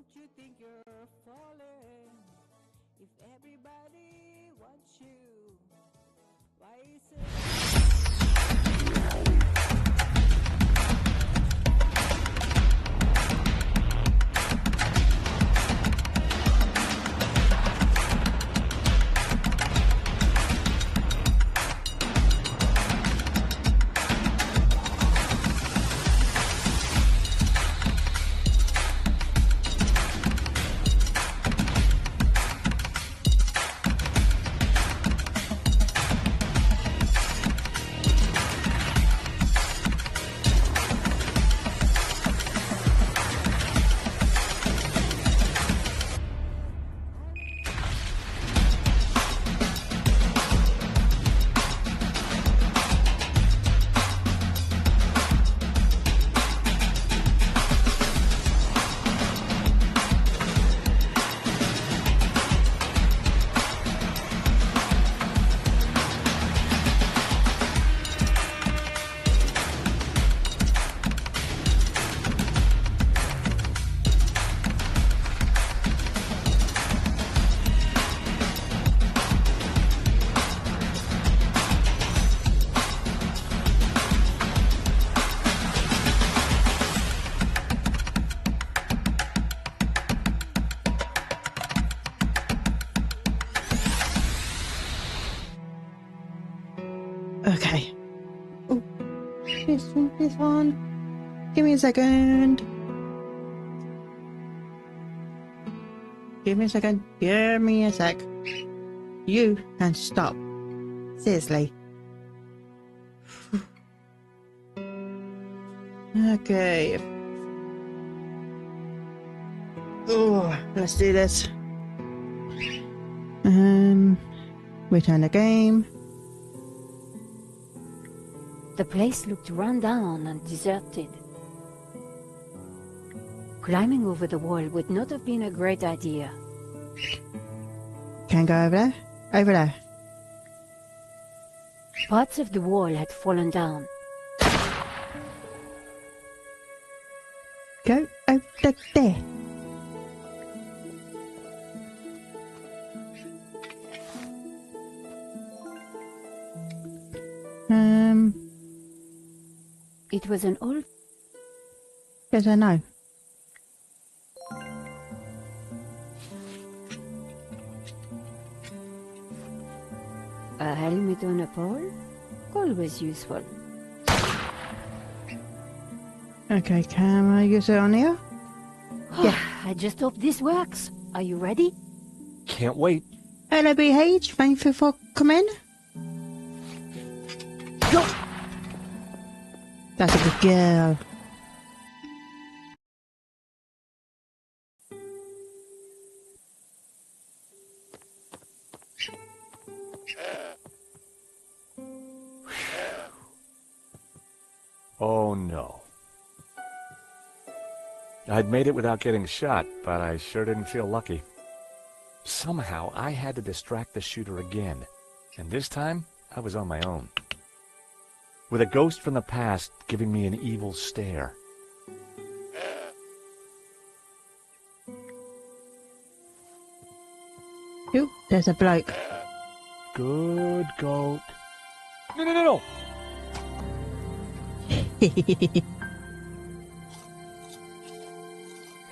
Don't you think you're falling? If everybody wants you, why is it? Okay. Oh, this one. Give me a second. Give me a second. Give me a sec. You can stop. Seriously. Okay. Oh, let's do this. Return the game. The place looked run down and deserted. Climbing over the wall would not have been a great idea. Can I go over there? Over there. Parts of the wall had fallen down. Go over there. It was an old... Yes, I know. A helmet on a pole? Always useful. Okay, can I use it on here? Yeah. I just hope this works. Are you ready? Can't wait. Hello, BH. Thank you for coming. Go! That's a good girl. Oh no. I'd made it without getting shot, but I sure didn't feel lucky. Somehow I had to distract the shooter again, and this time I was on my own. With a ghost from the past giving me an evil stare. Ooh, there's a bloke. Good goat. No!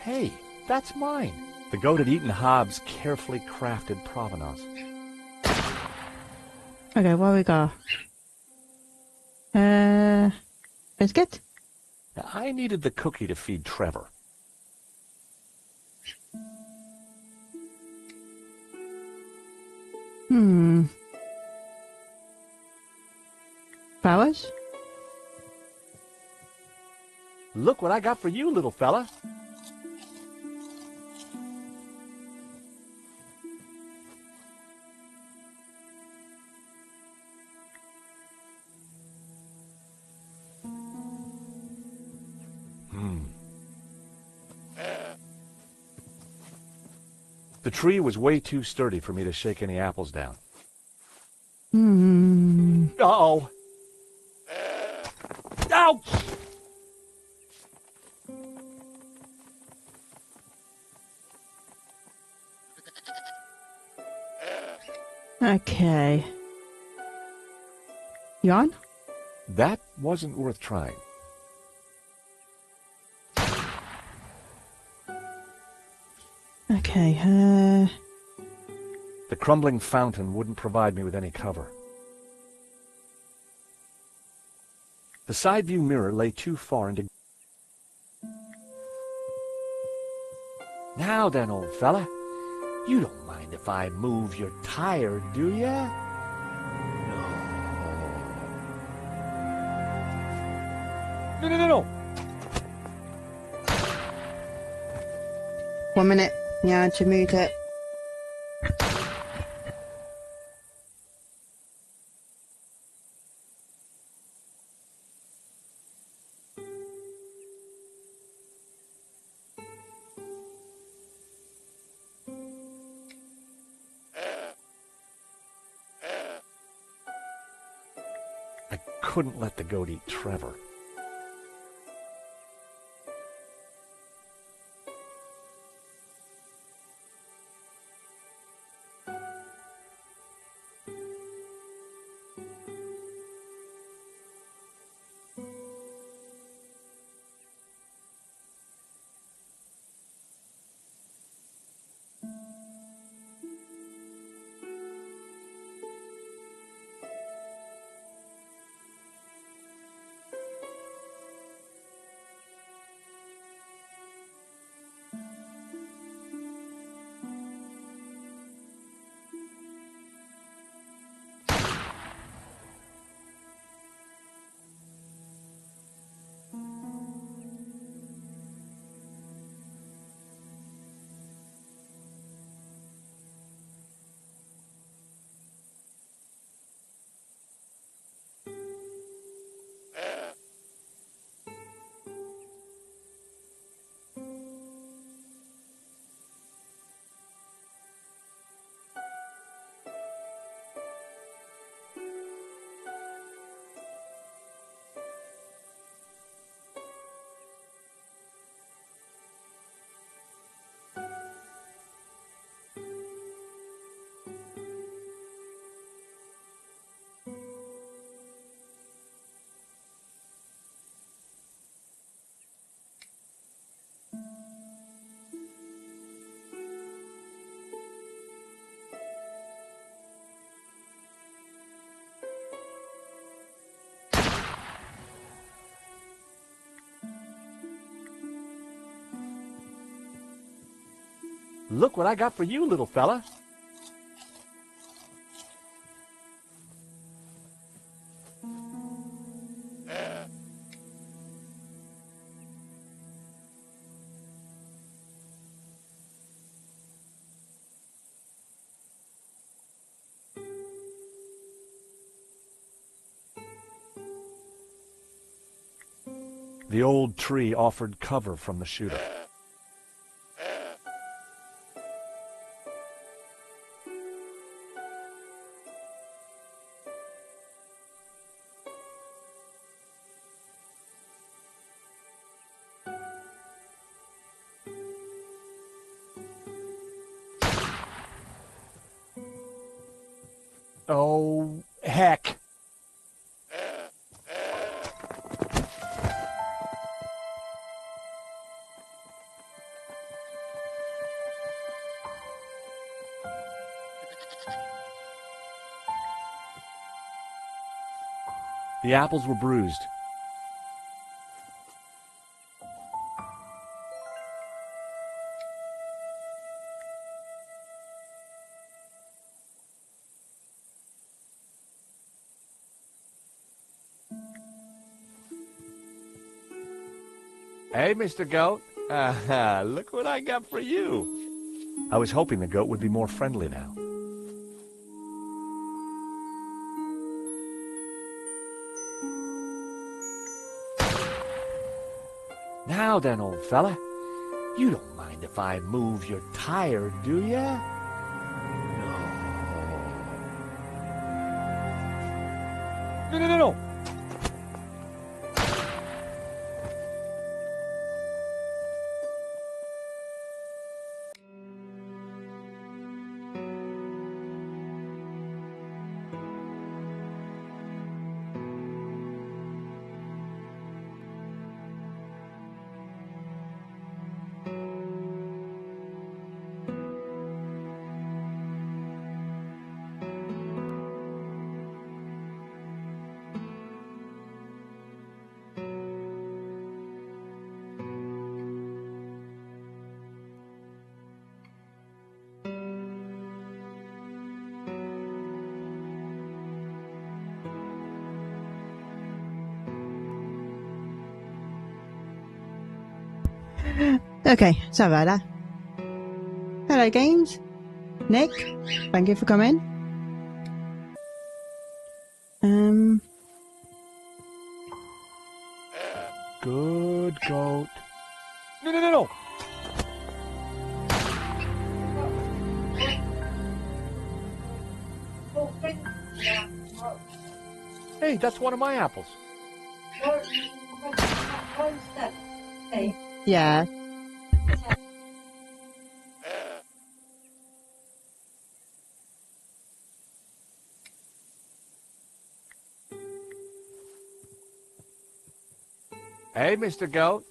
Hey, that's mine. The goat had eaten Hobbs' carefully crafted provenance. Okay, what we got? Biscuit? I needed the cookie to feed Trevor. Flowers? Look what I got for you, little fella. The tree was way too sturdy for me to shake any apples down. Uh-oh. Ouch! Okay. You on? That wasn't worth trying. Okay, The crumbling fountain wouldn't provide me with any cover. The side view mirror lay too far into... Now then, old fella, you don't mind if I move your tire, do ya? No. No. 1 minute. Yeah, to move it. I couldn't let the goat eat Trevor. Look what I got for you, little fella. The old tree offered cover from the shooter. Oh, heck. The apples were bruised. Hey, Mr. Goat. Look what I got for you. I was hoping the goat would be more friendly now. Now then, old fella, you don't mind if I move your tire, do ya? No. Okay, sorry about that. Hello, games. Nick, thank you for coming. Good goat. No, no, no, no! Hey, that's one of my apples. Yeah. Hey, Mr. Goat.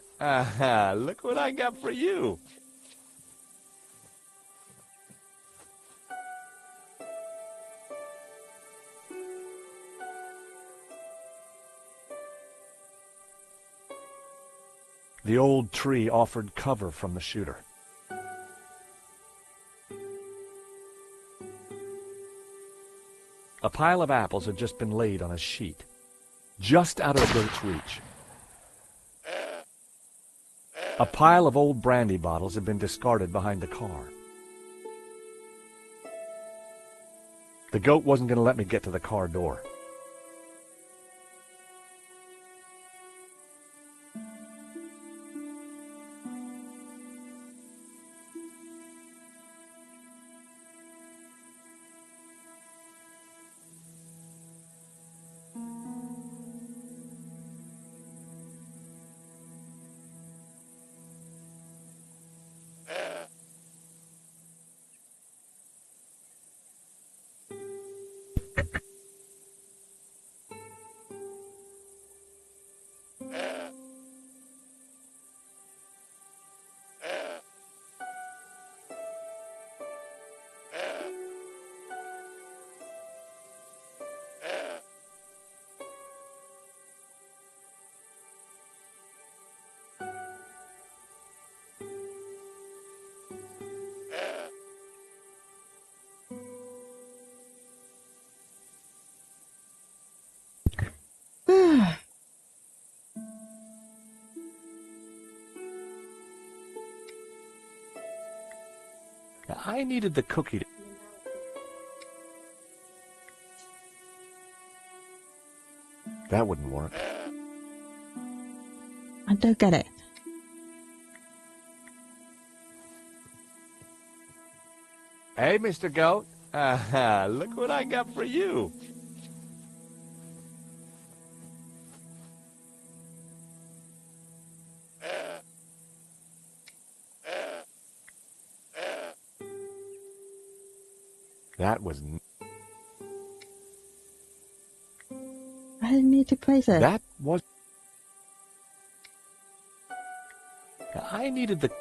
Look what I got for you. The old tree offered cover from the shooter. A pile of apples had just been laid on a sheet, just out of the goat's reach. A pile of old brandy bottles had been discarded behind the car. The goat wasn't going to let me get to the car door. I needed the cookie to... That wouldn't work. I don't get it. Hey, Mr. Goat. Look what I got for you. That was... I didn't need to place it. That was... I needed the...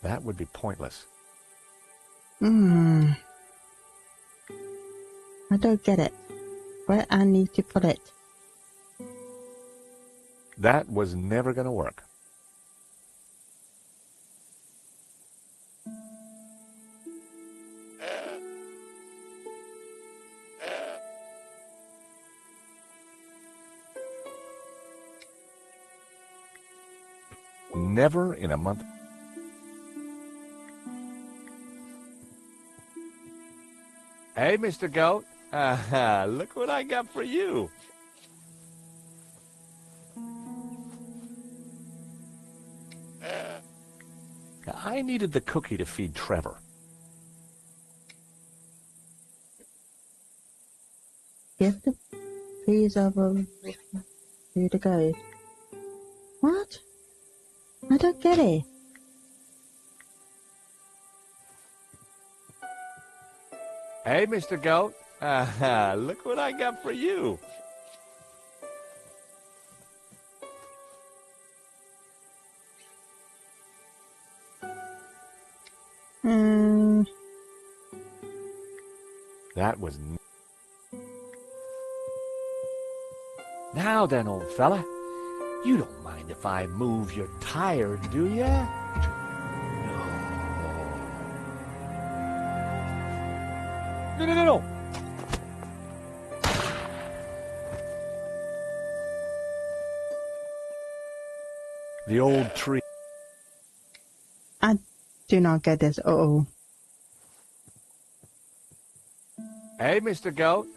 That would be pointless. I don't get it. Where I need to put it. That was never going to work. Never in a month. Hey, Mr. Goat. Look what I got for you. I needed the cookie to feed Trevor. Give the piece of to the goat. What? I don't get it. Hey, Mr. Goat. Look what I got for you. That was... Now then, old fella. You don't mind if I move your tire, do ya? No, no, no, no. The old tree. I do not get this at all. Hey, Mr. Goat.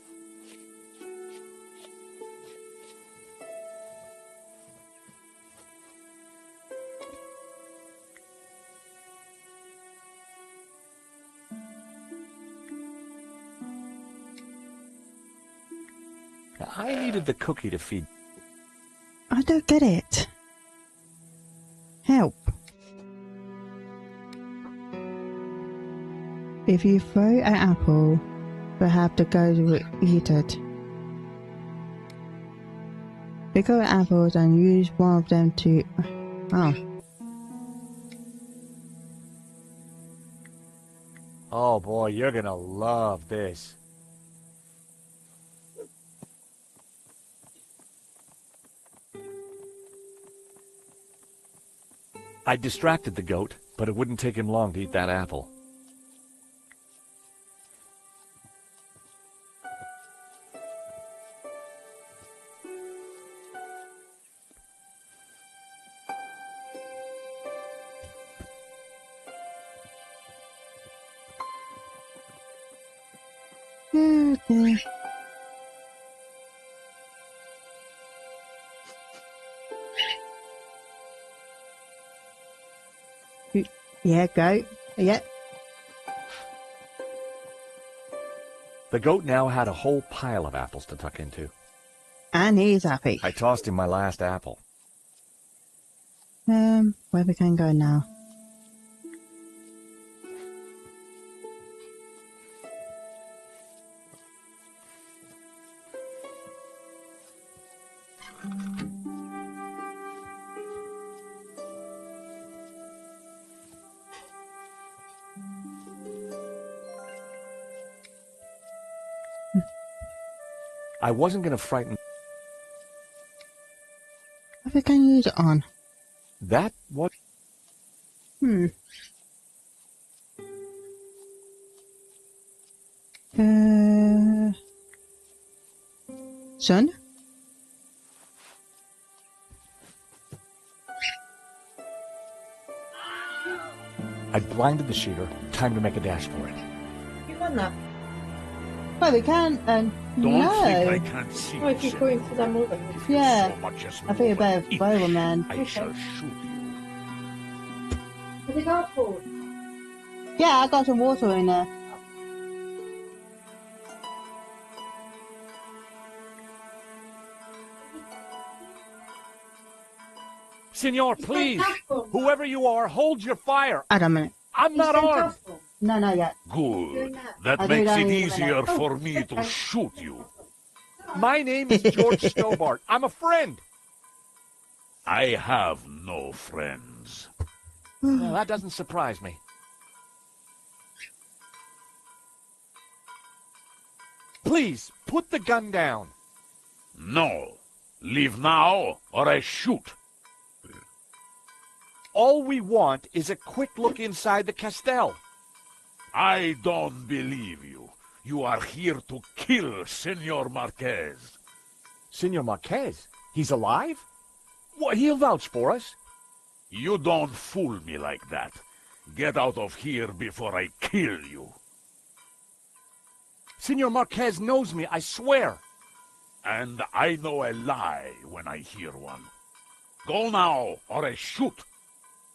I needed the cookie to feed. I don't get it. Help. If you throw an apple, perhaps the ghost will eat it. Pick up apples and use one of them to... Oh. Oh boy, you're gonna love this. I distracted the goat, but it wouldn't take him long to eat that apple. Okay. Yeah, go. Yeah. The goat now had a whole pile of apples to tuck into. And he's happy. I tossed him my last apple. Where we can go now? I wasn't going to frighten... What we can use it on? That? What? Son? I blinded the shooter. Time to make a dash for it. You want that? Well, we can, Don't no. think I can't see Oh, if you, you're going for them over. If you Yeah. so much as I think move about an inch, Bible Man. I shall shoot you. Has it got food? Yeah, I got some water in there. Senor, please! Whoever you are, hold your fire! Hold on a minute. I'm not armed! No, not yet. Good. That I'll do makes that it in a easier minute. for me to shoot you. My name is George Stobart. I'm a friend! I have no friends. Well, that doesn't surprise me. Please, put the gun down. No. Leave now, or I shoot. All we want is a quick look inside the castell. I don't believe you. You are here to kill Senor Marques. Senor Marques? He's alive? Well, he'll vouch for us. You don't fool me like that. Get out of here before I kill you. Senor Marques knows me, I swear. And I know a lie when I hear one. Go now, or I shoot.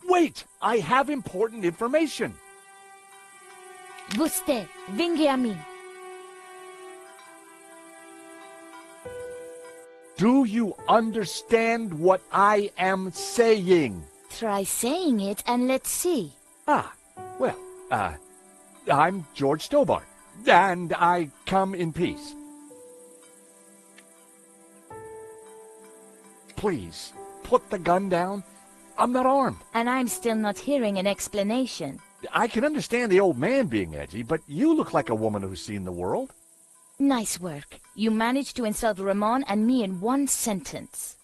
Wait! I have important information. Vostè, vinghi a me. Do you understand what I am saying? Try saying it and let's see. Well, I'm George Stobart, and I come in peace. Please, put the gun down. I'm not armed. And I'm still not hearing an explanation. I can understand the old man being edgy, but you look like a woman who's seen the world. Nice work. You managed to insult Ramon and me in one sentence.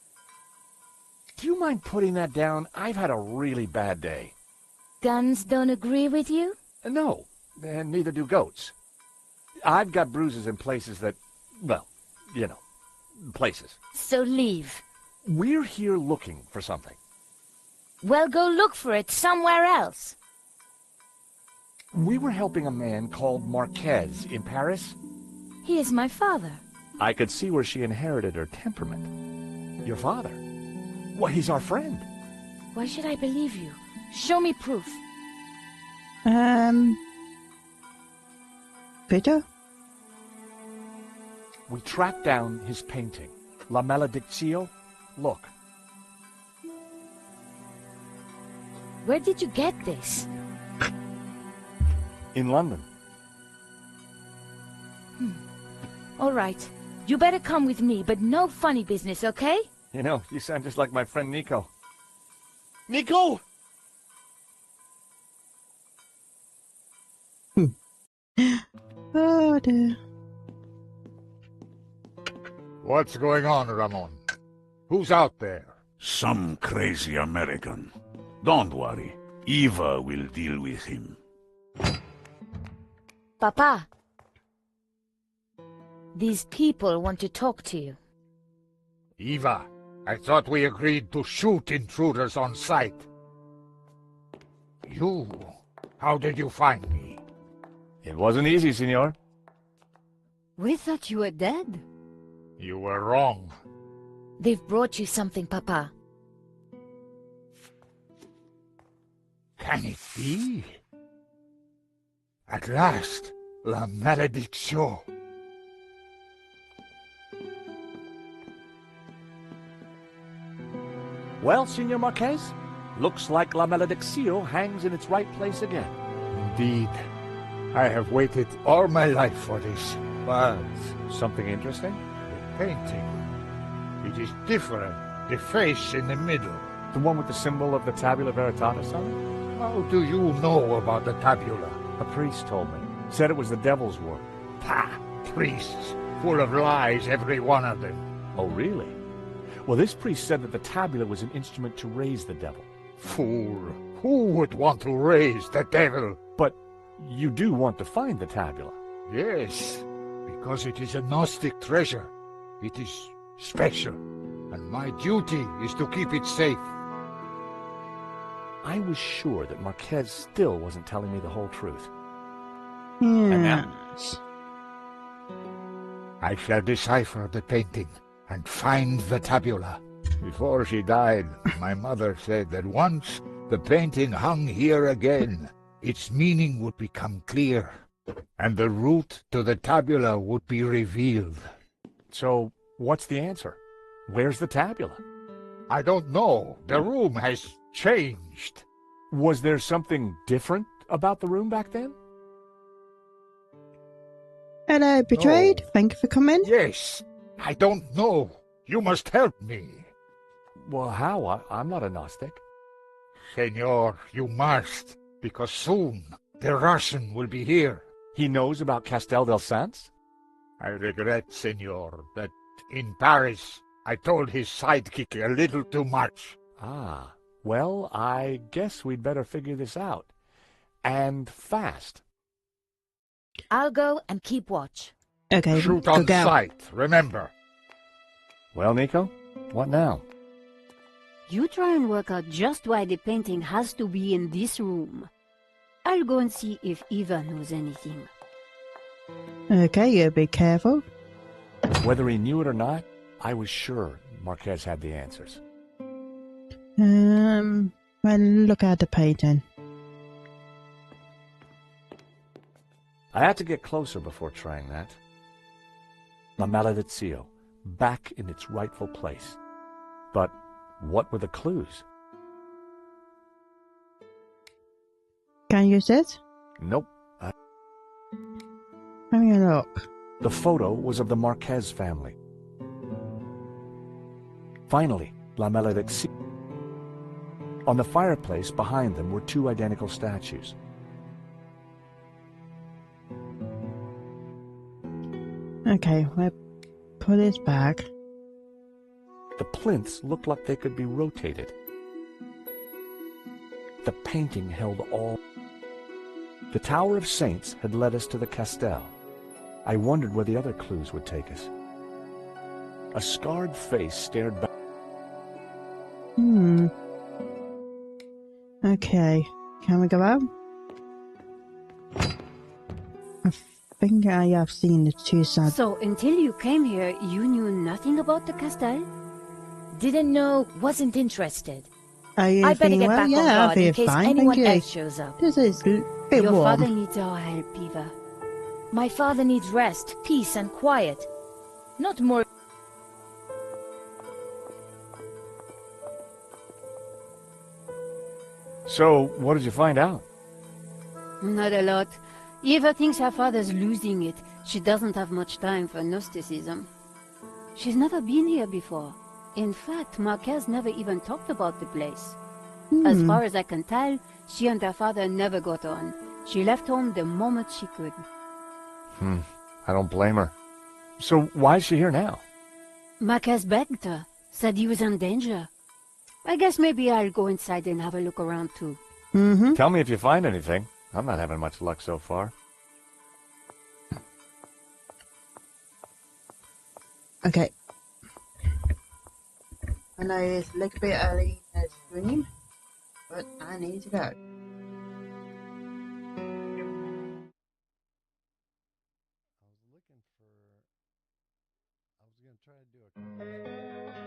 Do you mind putting that down? I've had a really bad day. Guns don't agree with you? No, and neither do goats. I've got bruises in places that, well, you know, places. So leave. We're here looking for something. Well, go look for it somewhere else. We were helping a man called Marques in Paris. He is my father. I could see where she inherited her temperament. Your father? Well, he's our friend. Why should I believe you? Show me proof. Bitte? We tracked down his painting, La Maledictio. Look. Where did you get this? In London. All right. You better come with me, but no funny business, okay? You know, you sound just like my friend Nico. Nico! Oh dear. What's going on, Ramon? Who's out there? Some crazy American. Don't worry. Eva will deal with him. Papa. These people want to talk to you. Eva, I thought we agreed to shoot intruders on sight. You? How did you find me? It wasn't easy, senor. We thought you were dead. You were wrong. They've brought you something, Papa. Can it be? At last, La Maledictio. Well, Senor Marques, looks like La Maledictio hangs in its right place again. Indeed. I have waited all my life for this. But something interesting? The painting. It is different. The face in the middle. The one with the symbol of the Tabula Veritatis on it? How do you know about the tabula? A priest told me. Said it was the devil's work. Pah! Priests. Full of lies, every one of them. Oh, really? Well, this priest said that the tabula was an instrument to raise the devil. Fool. Who would want to raise the devil? But you do want to find the tabula. Yes, because it is a Gnostic treasure. It is special, and my duty is to keep it safe. I was sure that Marques still wasn't telling me the whole truth. And now, Yes. I shall decipher the painting and find the tabula. Before she died, my mother said that once the painting hung here again, its meaning would become clear, and the route to the tabula would be revealed. so what's the answer? Where's the tabula? I don't know. The room has changed. Was there something different about the room back then? Hello, Betrayed. Oh. Thank you for coming. Yes, I don't know. You must help me. Well, how? I'm not a Gnostic. Senor, you must, because soon the Russian will be here. He knows about Castel del Sans? I regret, Senor, that in Paris I told his sidekick a little too much. Ah, well, I guess we'd better figure this out. And fast. I'll go and keep watch. Okay, Shoot go on down. sight, remember. Well, Nico, what now? You try and work out just why the painting has to be in this room. I'll go and see if Eva knows anything. Okay, you be careful. Whether he knew it or not, I was sure Marques had the answers. Well, look at the painting. I had to get closer before trying that. La Maledictio, back in its rightful place. But what were the clues? Can you use it? Nope. Let me look. The photo was of the Marques family. Finally, La Maledictio. On the fireplace behind them were two identical statues. Okay, we'll put this back. The plinths looked like they could be rotated. The painting held all. The Tower of Saints had led us to the Castel. I wondered where the other clues would take us. A scarred face stared back. Okay, can we go out? I think I have seen the two sides. So, until you came here, you knew nothing about the castle? Didn't know, wasn't interested. Are you I better feeling get well? back on Yeah, I guard in feel case fine, anyone thank you. else shows up. This is a bit Your warm. father needs our help, Eva. My father needs rest, peace, and quiet. Not more. So, what did you find out? Not a lot. Eva thinks her father's losing it. She doesn't have much time for Gnosticism. She's never been here before. In fact, Marques never even talked about the place. As far as I can tell, she and her father never got on. She left home the moment she could. I don't blame her. So, why is she here now? Marques begged her, said he was in danger. I guess maybe I'll go inside and have a look around too. Tell me if you find anything. I'm not having much luck so far. Okay. I know it's a little bit early in the stream, but I need to go. I was going to try to do a...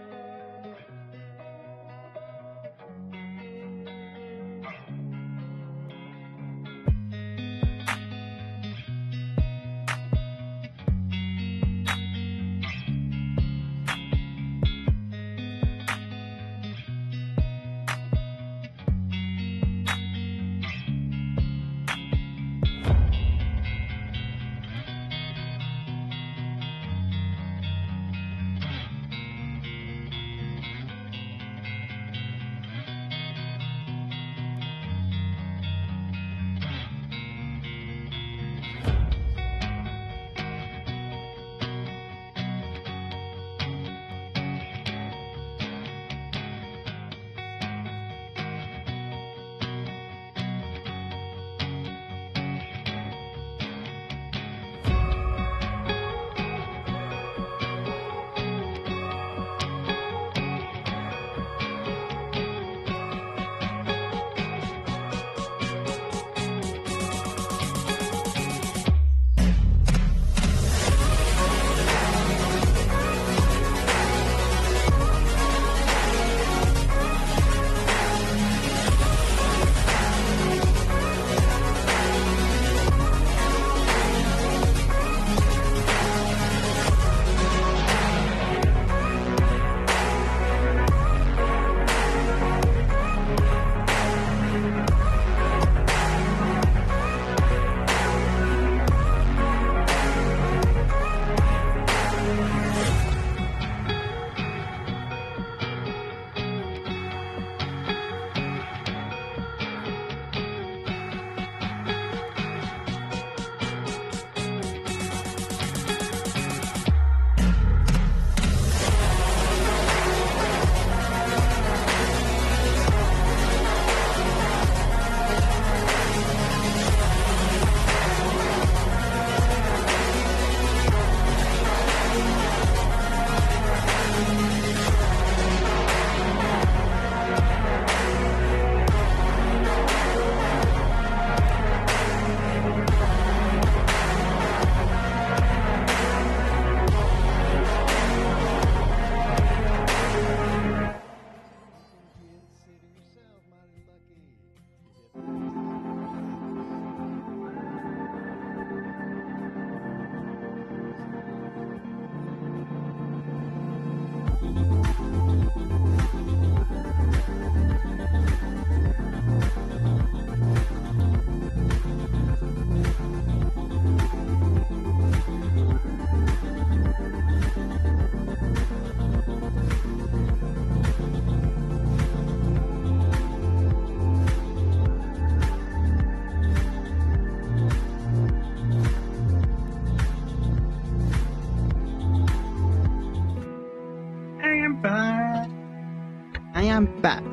I am back.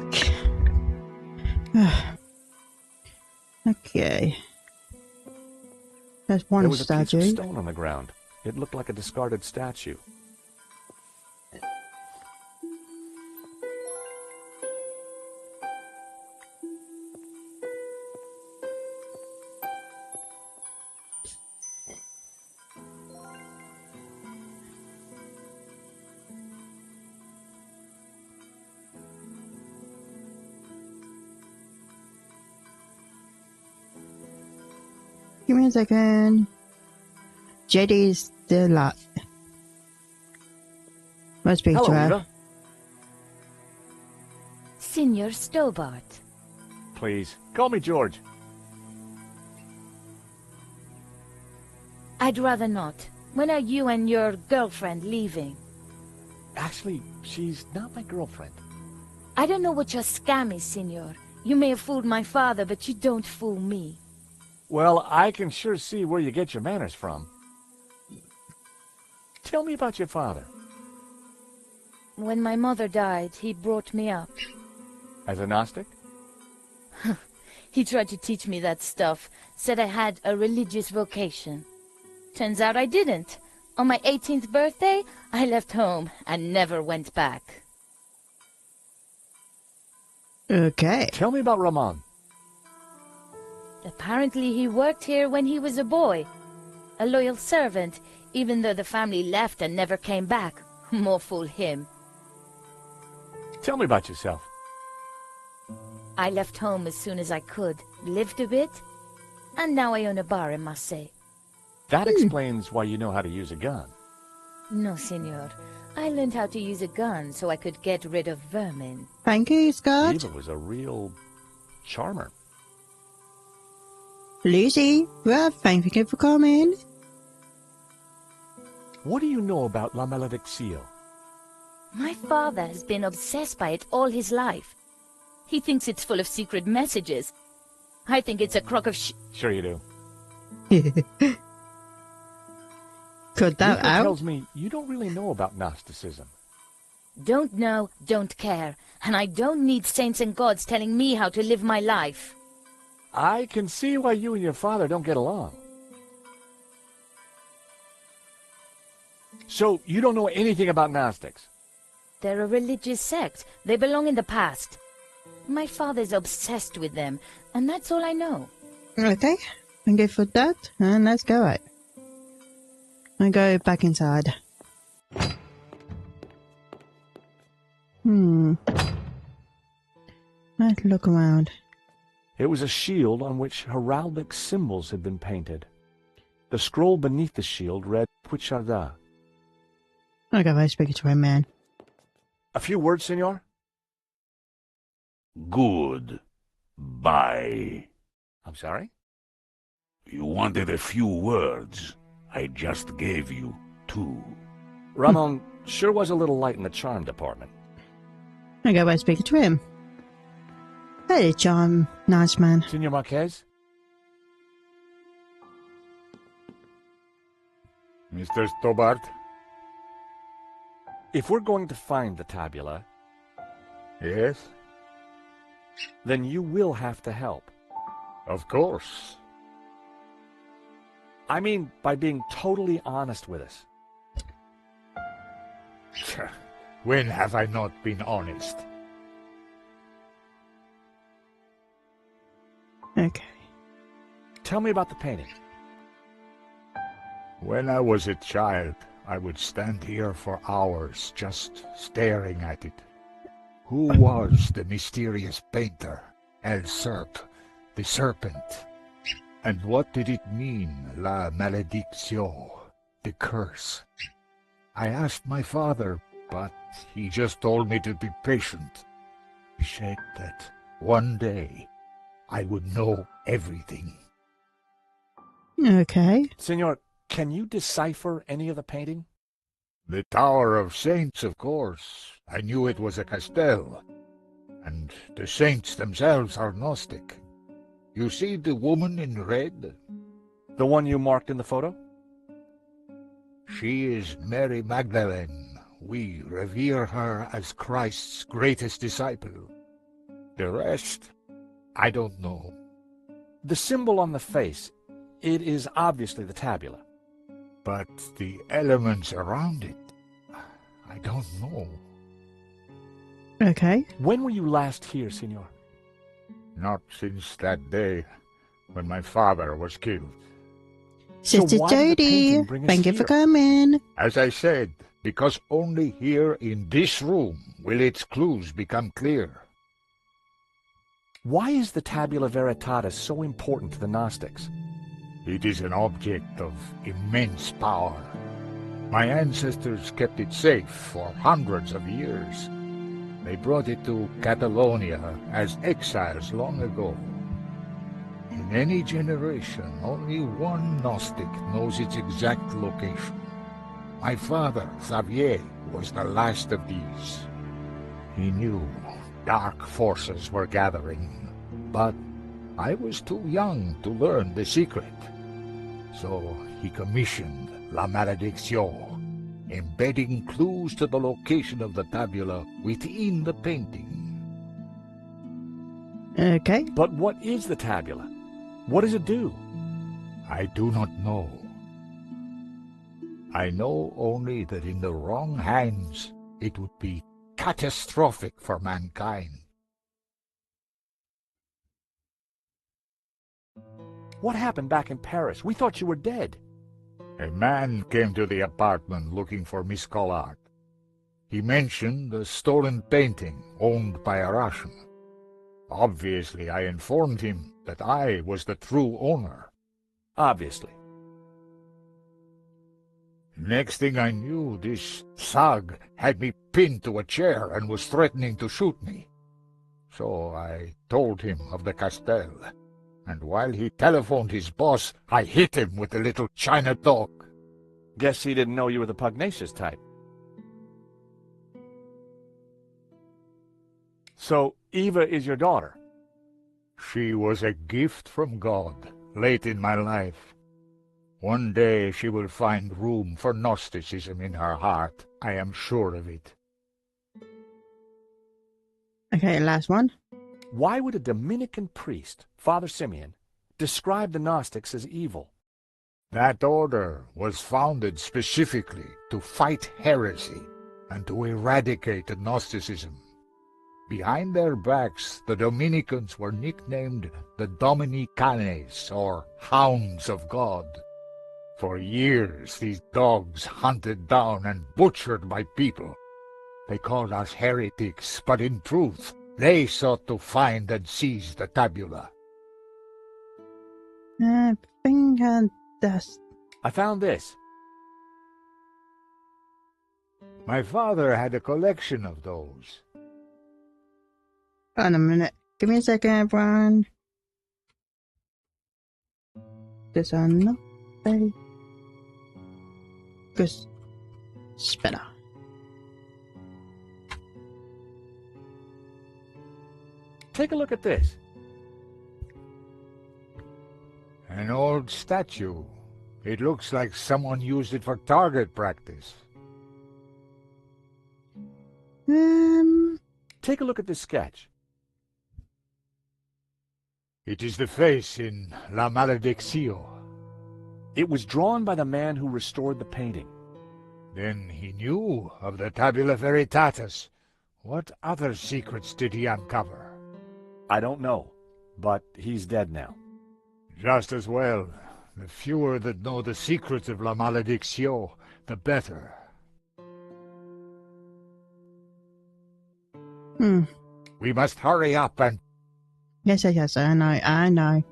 Okay. There's one There was a piece statue. of stone on the ground. It looked like a discarded statue. Give me a second. JD's the lot. Let's speak to Hello, her. Eva. Signor Stobart. Please, call me George. I'd rather not. When are you and your girlfriend leaving? Actually, she's not my girlfriend. I don't know what your scam is, Signor. You may have fooled my father, but you don't fool me. Well, I can sure see where you get your manners from. Tell me about your father. When my mother died, he brought me up. As a Gnostic? He tried to teach me that stuff, said I had a religious vocation. Turns out I didn't. On my 18th birthday, I left home and never went back. Okay. Tell me about Ramon. Apparently he worked here when he was a boy. A loyal servant, even though the family left and never came back. More fool him. Tell me about yourself. I left home as soon as I could, lived a bit, and now I own a bar in Marseille. That explains why you know how to use a gun. No, Signor. I learned how to use a gun so I could get rid of vermin. Thank you, Scott. Eva was a real charmer. Lucy, well, thank you for coming. What do you know about La Malediccio? My father has been obsessed by it all his life. He thinks it's full of secret messages. I think it's a crock of Sure you do. Cut that Eva out. tells me you don't really know about Gnosticism. Don't know, don't care. And I don't need saints and gods telling me how to live my life. I can see why you and your father don't get along. So, you don't know anything about Gnostics? They're a religious sect. They belong in the past. My father's obsessed with them, and that's all I know. Okay, thank you for that, and let's go out. I go back inside. Let's look around. It was a shield on which heraldic symbols had been painted. The scroll beneath the shield read Puicharda. I go right speaking to him, man. A few words, senor? Good. Bye. I'm sorry? You wanted a few words. I just gave you 2. Ramon sure was a little light in the charm department. I go right speaking to him. Hey, John, nice man. Senor Marques? Mr. Stobart? If we're going to find the tabula, Yes? then you will have to help. Of course. I mean, by being totally honest with us. When have I not been honest? Okay. Tell me about the painting. When I was a child, I would stand here for hours just staring at it. Who was the mysterious painter, El Serp, the Serpent? And what did it mean, La Malediccio, the curse? I asked my father, but he just told me to be patient. He said that one day I would know everything. Okay. Senor, can you decipher any of the painting? The Tower of Saints, of course. I knew it was a castell. And the saints themselves are Gnostic. You see the woman in red? The one you marked in the photo? She is Mary Magdalene. We revere her as Christ's greatest disciple. The rest, I don't know. The symbol on the face, it is obviously the tabula. But the elements around it, I don't know. Okay. When were you last here, senor? Not since that day when my father was killed. So Sister why did the Jody, painting bring us thank you for here? coming. As I said, because only here in this room will its clues become clear. Why is the Tabula Veritatis so important to the Gnostics? It is an object of immense power. My ancestors kept it safe for hundreds of years. They brought it to Catalonia as exiles long ago. In any generation, only one Gnostic knows its exact location. My father, Xavier, was the last of these. He knew dark forces were gathering, but I was too young to learn the secret. So he commissioned La Malédiction, embedding clues to the location of the tabula within the painting. Okay. But what is the tabula? What does it do? I do not know. I know only that in the wrong hands it would be catastrophic for mankind. What happened back in Paris? We thought you were dead. A man came to the apartment looking for Miss Collard. He mentioned a stolen painting owned by a Russian. Obviously, I informed him that I was the true owner. Obviously. Next thing I knew, this thug had me pinned to a chair and was threatening to shoot me. So I told him of the Castel, and while he telephoned his boss, I hit him with the little China dog. Guess he didn't know you were the pugnacious type. So, Eva is your daughter? She was a gift from God, late in my life. One day she will find room for Gnosticism in her heart. I am sure of it. Okay, last one. Why would a Dominican priest, Father Simeon, describe the Gnostics as evil? That order was founded specifically to fight heresy and to eradicate Gnosticism. Behind their backs, the Dominicans were nicknamed the Dominicanes, or Hounds of God. For years, these dogs hunted down and butchered my people. They called us heretics, but in truth, they sought to find and seize the tabula. I think that's... I found this. My father had a collection of those. Hold on a minute. Give me a second, everyone. This are not very good. Spinner. Take a look at this. An old statue. It looks like someone used it for target practice. Take a look at this sketch. It is the face in La Malédiction. It was drawn by the man who restored the painting. Then he knew of the Tabula Veritatis. What other secrets did he uncover? I don't know, but he's dead now. Just as well. The fewer that know the secrets of La Malédiction, the better. We must hurry up and... Yes, I know.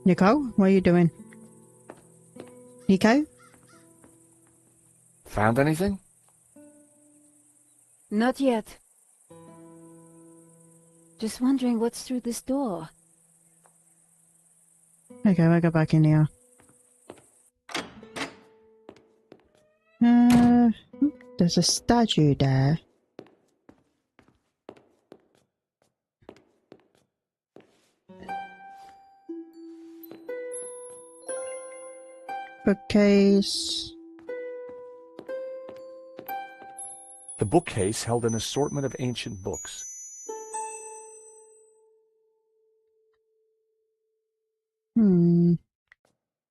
Nico, what are you doing? Nico? Found anything? Not yet. Just wondering what's through this door. Okay, we'll go back in here. There's a statue there. Bookcase. The bookcase held an assortment of ancient books.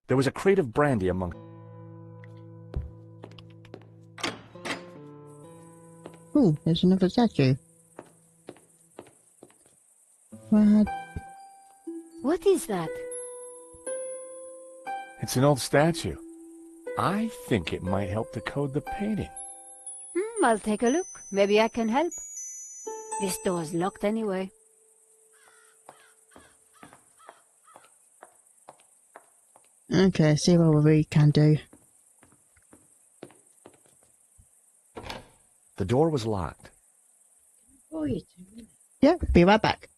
There was a crate of brandy among... Ooh, there's another statue. What? What is that? It's an old statue. I think it might help decode the painting. I'll take a look. Maybe I can help. This door's locked anyway. Okay, see what we can do. The door was locked. Yeah, be right back.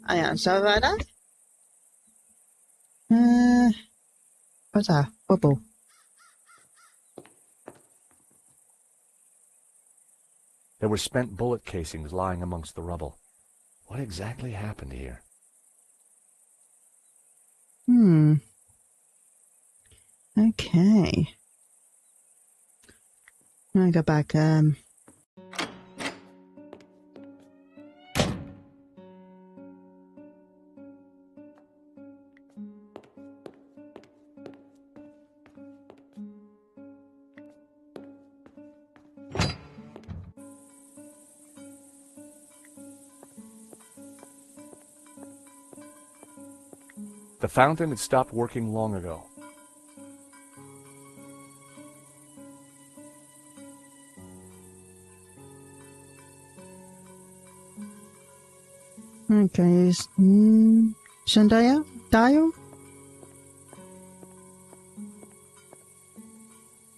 I am sorry about that. What's that? Bubble. There were spent bullet casings lying amongst the rubble. What exactly happened here? Okay. I'm gonna go back. The fountain had stopped working long ago. Okay, sundial? Dial?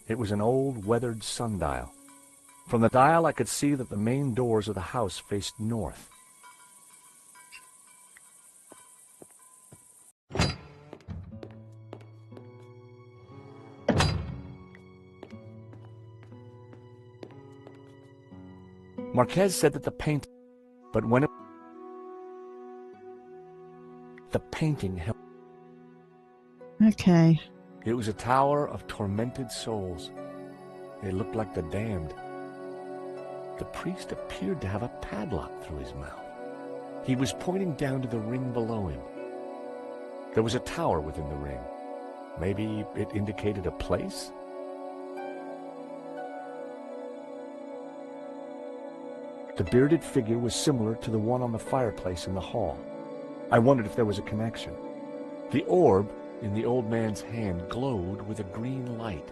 It was an old, weathered sundial. From the dial I could see that the main doors of the house faced north. Marques said that the painting held. Okay. It was a tower of tormented souls. They looked like the damned. The priest appeared to have a padlock through his mouth. He was pointing down to the ring below him. There was a tower within the ring. Maybe it indicated a place? The bearded figure was similar to the one on the fireplace in the hall. I wondered if there was a connection. The orb in the old man's hand glowed with a green light.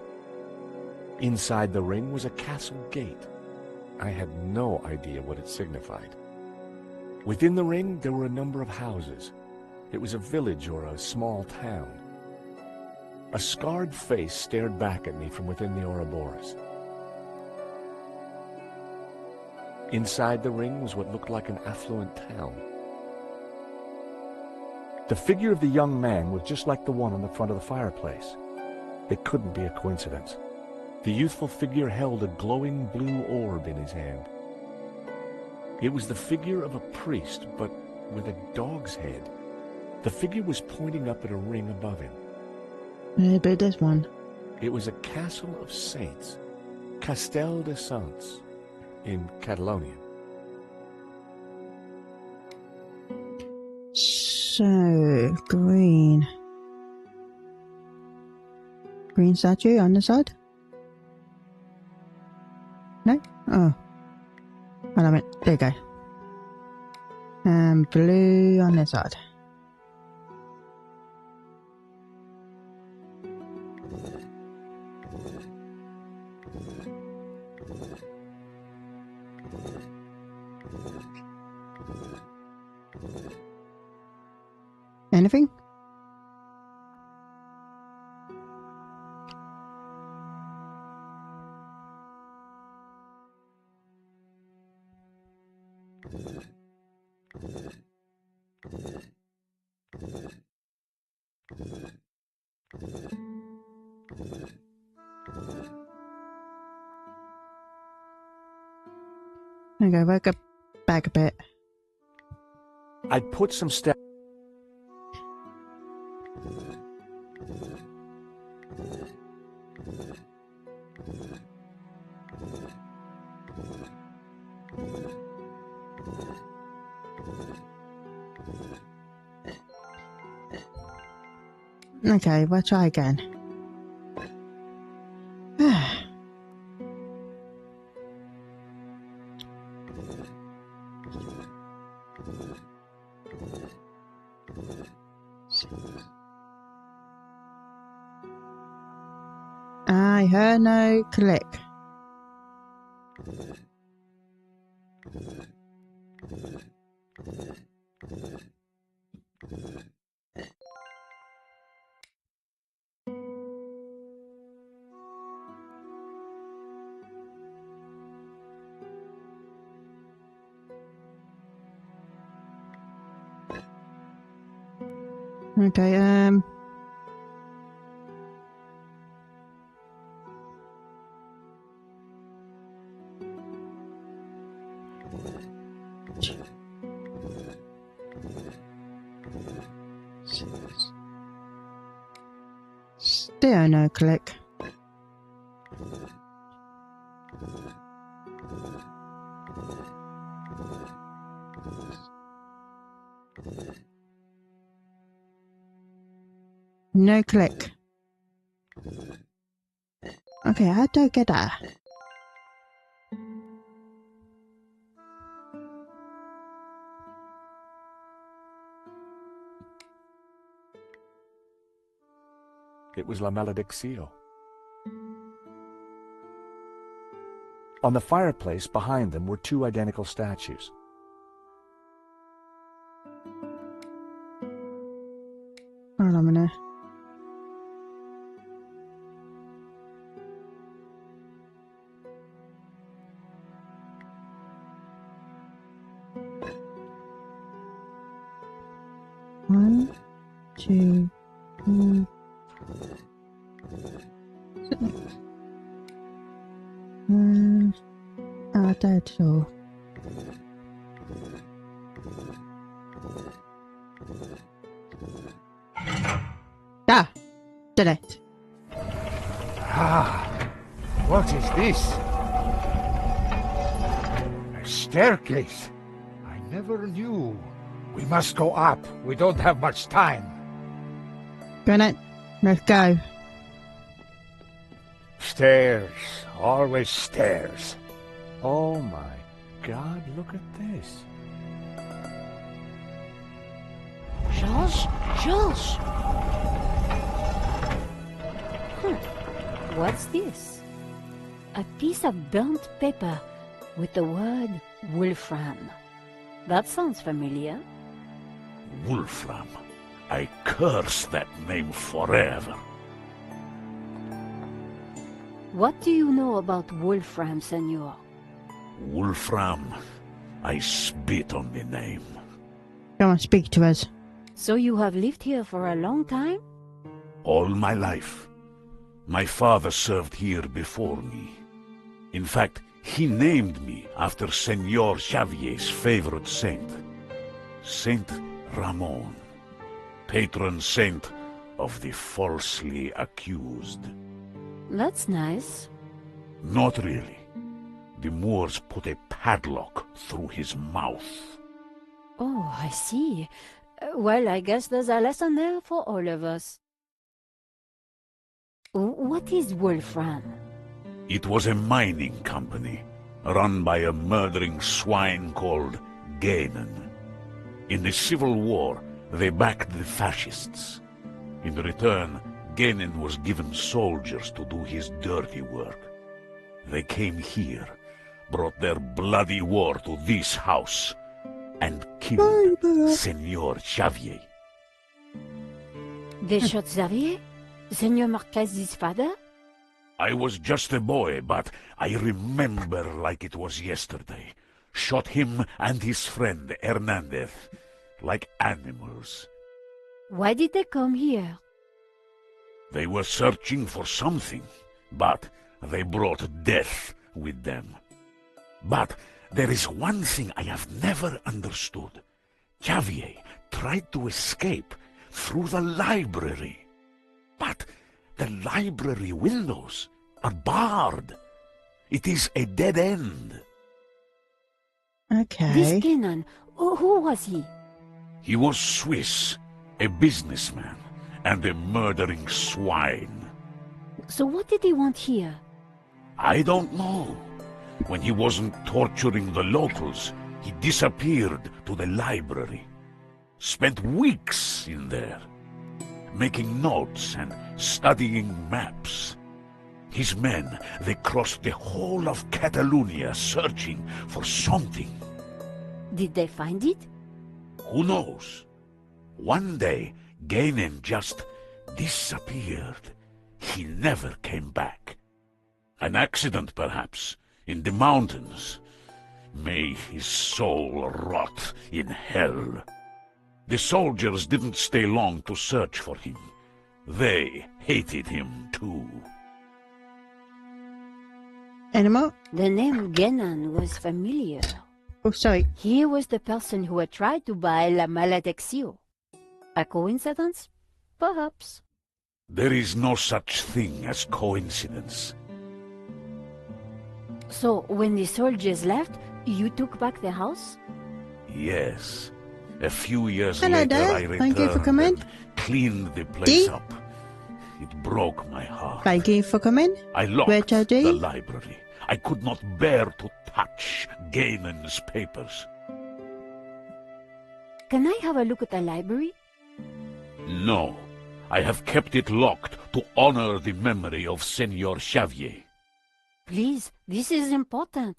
Inside the ring was a castle gate. I had no idea what it signified. Within the ring there were a number of houses. It was a village or a small town. A scarred face stared back at me from within the Ouroboros. Inside the ring was what looked like an affluent town. The figure of the young man was just like the one on the front of the fireplace. It couldn't be a coincidence. The youthful figure held a glowing blue orb in his hand. It was the figure of a priest, but with a dog's head. The figure was pointing up at a ring above him. Maybe this one. It was a castle of saints, Castel de Saints, in Catalonia. So, green. Green statue on the side? No? Oh. Hold on a minute. There you go. And blue on this side. Anything? Okay, work up back a bit. I'd put some steps. Okay, we'll try again. I heard no click. Okay, still no click. No click. Okay, I don't get that. It was La Malediccio. On the fireplace behind them were two identical statues. Hold on a minute. One, two, three. That's all. Ah, did it. Ah, what is this? A staircase. I never knew. We must go up. We don't have much time. Bennett, let's go. Stairs. Always stairs. Oh my God, look at this. Georges? Georges! What's this? A piece of burnt paper with the word Wolfram. That sounds familiar. Wolfram. I curse that name forever. What do you know about Wolfram, Senor? Wolfram. I spit on the name. Come on, speak to us. So you have lived here for a long time? All my life. My father served here before me. In fact, he named me after Senor Xavier's favorite saint. Saint Ramon. Patron saint of the falsely accused. That's nice. Not really. The Moors put a padlock through his mouth. Oh, I see. Well, I guess there's a lesson there for all of us. What is Wolfram? It was a mining company, run by a murdering swine called Gainan. In the Civil War, they backed the fascists. In return, Gainan was given soldiers to do his dirty work. They came here, brought their bloody war to this house, and killed Senor Xavier. They shot Xavier? Senor Marques' father? I was just a boy, but I remember like it was yesterday. Shot him and his friend Hernandez, like animals. Why did they come here? They were searching for something, but they brought death with them. But there is one thing I have never understood. Xavier tried to escape through the library. But the library windows are barred. It is a dead end. Okay. This Kenan, who was he? He was Swiss, a businessman, and a murdering swine. So what did he want here? I don't know. When he wasn't torturing the locals, he disappeared to the library. Spent weeks in there, making notes and studying maps. His men, they crossed the whole of Catalonia searching for something. Did they find it? Who knows? One day, Gainan just disappeared. He never came back. An accident, perhaps, in the mountains. May his soul rot in hell. The soldiers didn't stay long to search for him. They hated him too. Animal? The name Genan was familiar. Oh, sorry. He was the person who had tried to buy La Malediccio. A coincidence? Perhaps. There is no such thing as coincidence. So, when the soldiers left, you took back the house? Yes. A few years Hello later, there. I returned Thank you for coming. and cleaned the place D? up. It broke my heart. Thank you for coming. I locked Richard D? the library. I could not bear to touch Gainan's papers. Can I have a look at the library? No. I have kept it locked to honor the memory of Senor Xavier. Please, this is important.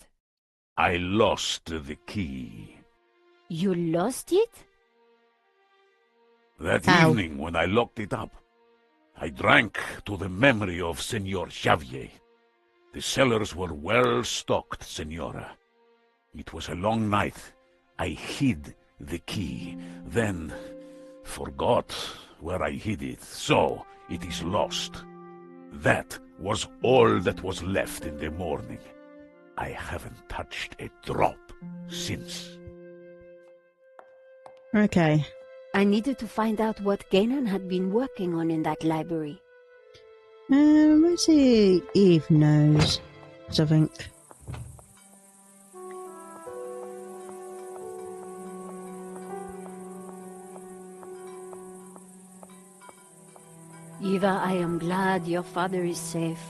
I lost the key. You lost it? That Ow. evening when I locked it up, I drank to the memory of Senor Xavier. The cellars were well stocked, Senora. It was a long night. I hid the key, then forgot where I hid it, so it is lost. That was all that was left in the morning. I haven't touched a drop since. Okay. I needed to find out what Ganon had been working on in that library. Let's see. Eve knows. I think. Eva, I am glad your father is safe.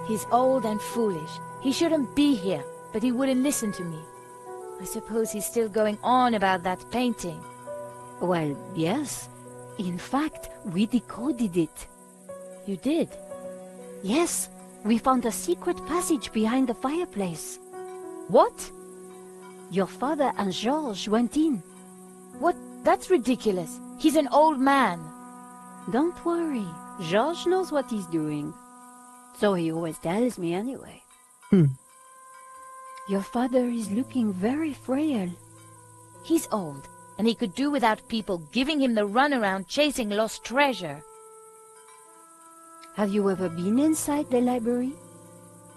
He's old and foolish. He shouldn't be here, but he wouldn't listen to me. I suppose he's still going on about that painting. Well, yes. In fact, we decoded it. You did? Yes, we found a secret passage behind the fireplace. What? Your father and Georges went in. What? That's ridiculous. He's an old man. Don't worry, Georges knows what he's doing. So he always tells me anyway. Your father is looking very frail. He's old, and he could do without people giving him the runaround chasing lost treasure. Have you ever been inside the library?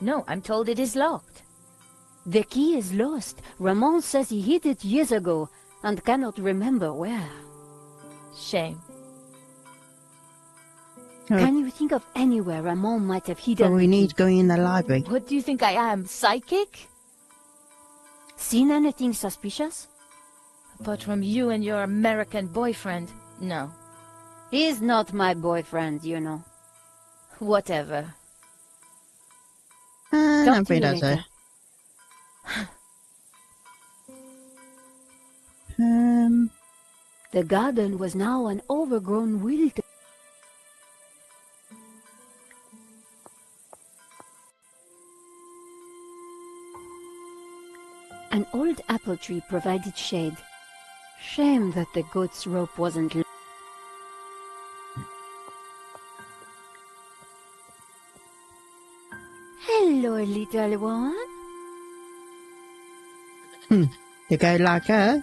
No, I'm told it is locked. The key is lost. Ramon says he hid it years ago and cannot remember where. Shame. Can you think of anywhere Ramon might have hidden But we the need key? going in the library. What do you think I am, psychic? Seen anything suspicious? Apart from you and your American boyfriend, no. He's not my boyfriend, you know. Whatever. Talk Don't to you be that later. The garden was now an overgrown wilderness. An old apple tree provided shade. Shame that the goat's rope wasn't... Hello, little one. You go like her?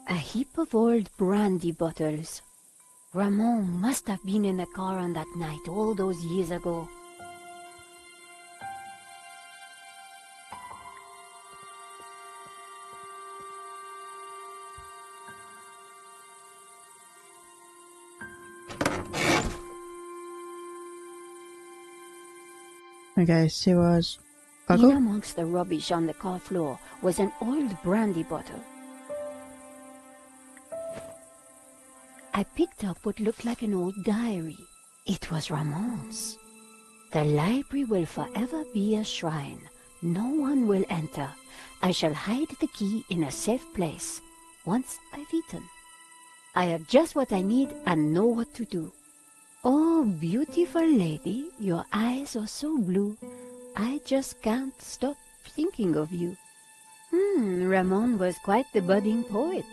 A heap of old brandy bottles. Ramon must have been in the car on that night all those years ago. Okay, see was In Goggle? amongst the rubbish on the car floor was an old brandy bottle. I picked up what looked like an old diary. It was Ramon's. The library will forever be a shrine. No one will enter. I shall hide the key in a safe place. Once I've eaten. I have just what I need and know what to do. Oh, beautiful lady, your eyes are so blue. I just can't stop thinking of you. Ramon was quite the budding poet.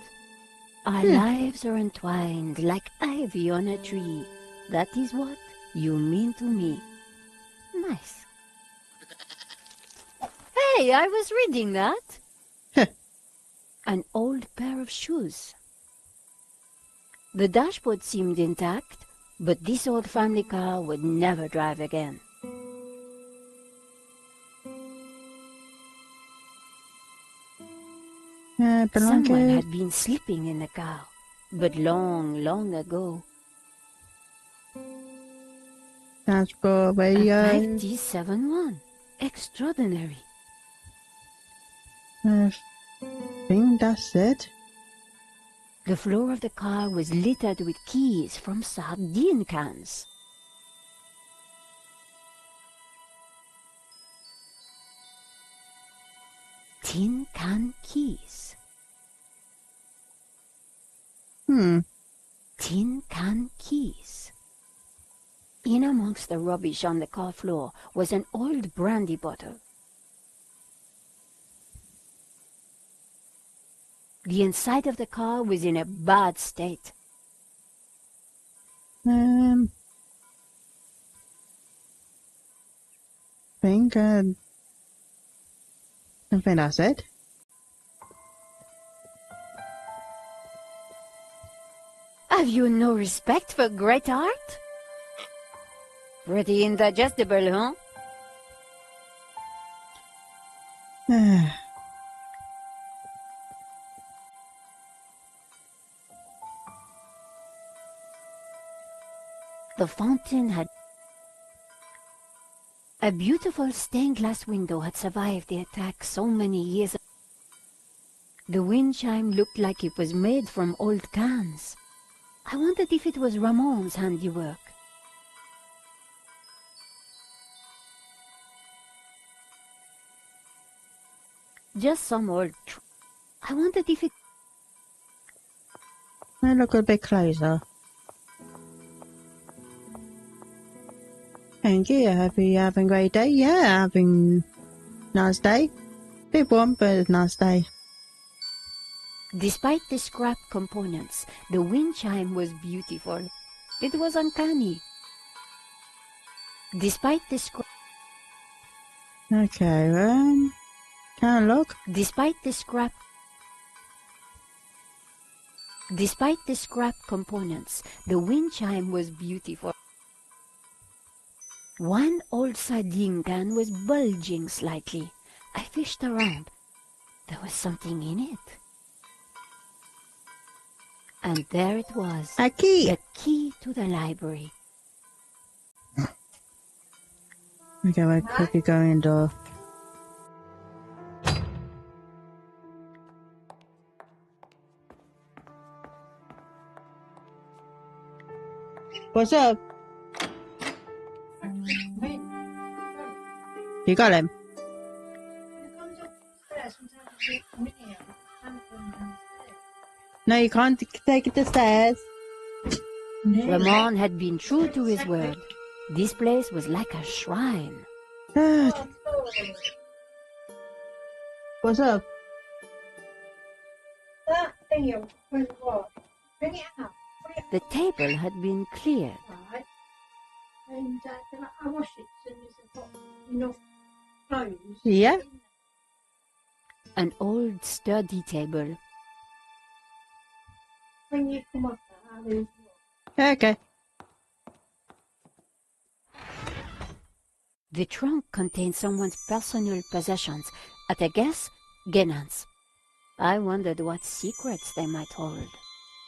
Our lives are entwined like ivy on a tree. That is what you mean to me. Nice. Hey, I was reading that. An old pair of shoes. The dashboard seemed intact, but this old family car would never drive again. Someone Blanket. had been sleeping in the car, but long, long ago. Transport A radio. 5T71. Extraordinary. I think that's it. The floor of the car was littered with keys from sardine cans. Tin can keys. Tin can keys. In amongst the rubbish on the car floor was an old brandy bottle. The inside of the car was in a bad state. I think that's it. Have you no respect for great art? Pretty indigestible, huh? The fountain had... A beautiful stained glass window had survived the attack so many years ago. The wind chime looked like it was made from old cans. I wondered if it was Ramon's handiwork. Just some old... I wondered if it... I look a bit closer. Thank you. Hope you're having a great day. Yeah, having a nice day. Bit warm, but a nice day. Despite the scrap components, the wind chime was beautiful. It was uncanny. Despite the scrap... Okay, can't look. Despite the scrap components, the wind chime was beautiful. One old sardine can was bulging slightly. I fished around. There was something in it. And there it was. A key. The key to the library. Okay, we'll quickly go indoor. What's up? You got him? No, you can't take it to the stairs. Ramon had been true to his word. This place was like a shrine. What's up? That thing was what? Bring it out. The table had been cleared. Right. And then I wash it as soon as I've got enough clothes. Yeah. An old sturdy table. When you come up there, I'll lose Okay. The trunk contained someone's personal possessions. At a guess, Genan's. I wondered what secrets they might hold.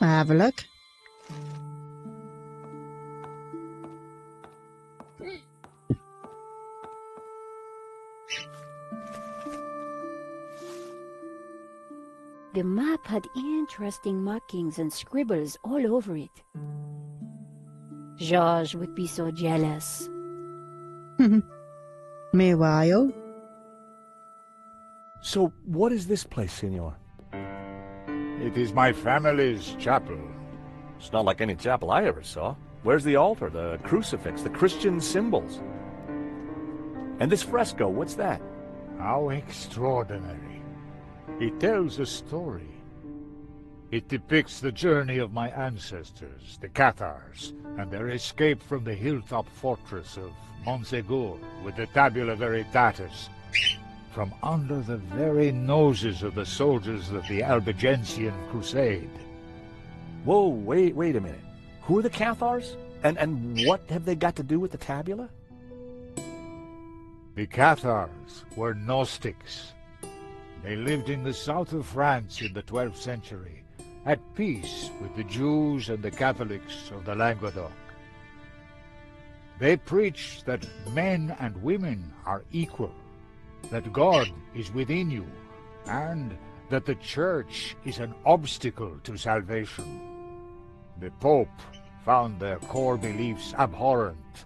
I'll have a look. The map had interesting markings and scribbles all over it. Georges would be so jealous. Meanwhile. So, what is this place, Senor? It is my family's chapel. It's not like any chapel I ever saw. Where's the altar, the crucifix, the Christian symbols? And this fresco, what's that? How extraordinary. It tells a story. It depicts the journey of my ancestors, the Cathars, and their escape from the hilltop fortress of Montségur with the Tabula Veritatis, from under the very noses of the soldiers of the Albigensian Crusade. Whoa, wait a minute. Who are the Cathars? And what have they got to do with the tabula? The Cathars were Gnostics. They lived in the south of France in the 12th century, at peace with the Jews and the Catholics of the Languedoc. They preach that men and women are equal, that God is within you, and that the Church is an obstacle to salvation. The Pope found their core beliefs abhorrent.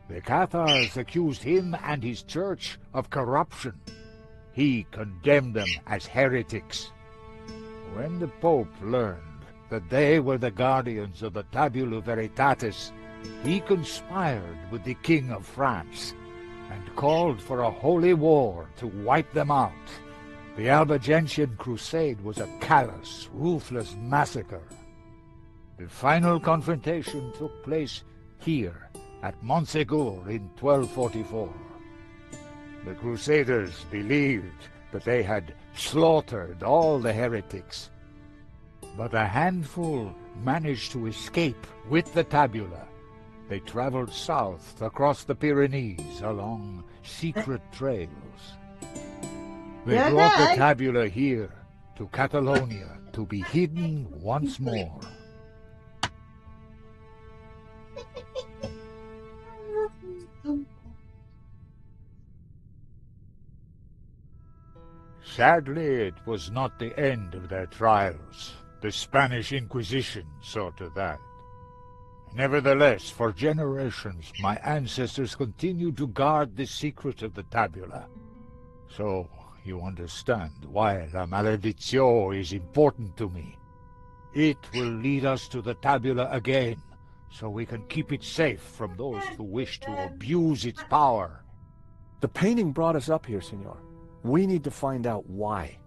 The Cathars accused him and his Church of corruption. He condemned them as heretics. When the Pope learned that they were the guardians of the Tabula Veritatis, he conspired with the King of France and called for a holy war to wipe them out. The Albigensian Crusade was a callous, ruthless massacre. The final confrontation took place here at Montségur in 1244. The Crusaders believed that they had slaughtered all the heretics, but a handful managed to escape with the tabula. They traveled south across the Pyrenees along secret trails. They brought the tabula here to Catalonia to be hidden once more. Sadly, it was not the end of their trials. The Spanish Inquisition saw to that. Nevertheless, for generations, my ancestors continued to guard the secret of the tabula. So, you understand why La Maledizio is important to me. It will lead us to the tabula again, so we can keep it safe from those who wish to abuse its power. The painting brought us up here, Senor. We need to find out why.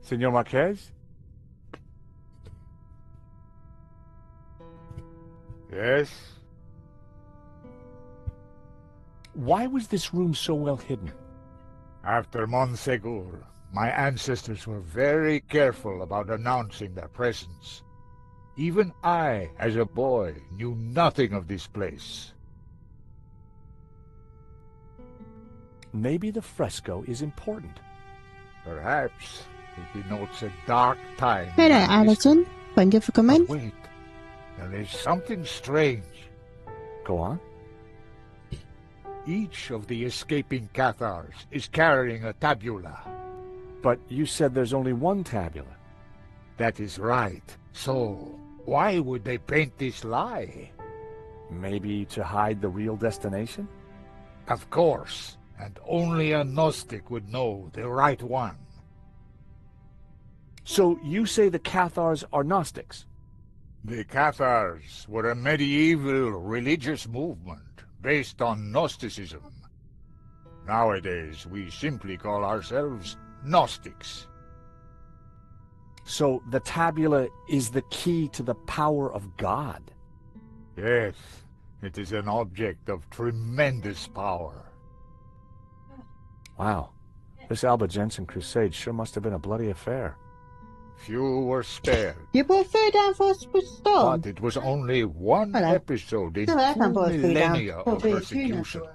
Senor Marques? Yes? Why was this room so well hidden? After Montségur, my ancestors were very careful about announcing their presence. Even I, as a boy, knew nothing of this place. Maybe the fresco is important. Perhaps it denotes a dark time. Hey there, in Allison. history. Thank you for coming. But wait, there is something strange. Go on. Each of the escaping Cathars is carrying a tabula. But you said there's only one tabula. That is right. So, why would they paint this lie? Maybe to hide the real destination? Of course, and only a Gnostic would know the right one. So you say the Cathars are Gnostics? The Cathars were a medieval religious movement based on Gnosticism. Nowadays, we simply call ourselves Gnostics. So the tabula is the key to the power of God? Yes, it is an object of tremendous power. Wow. This Albigensian crusade sure must have been a bloody affair. Few were spared, You brought food down for us with storm. but it was only one Hello. episode in Still, I can't 2 put food down. millennia Oh, of but you know persecution. to,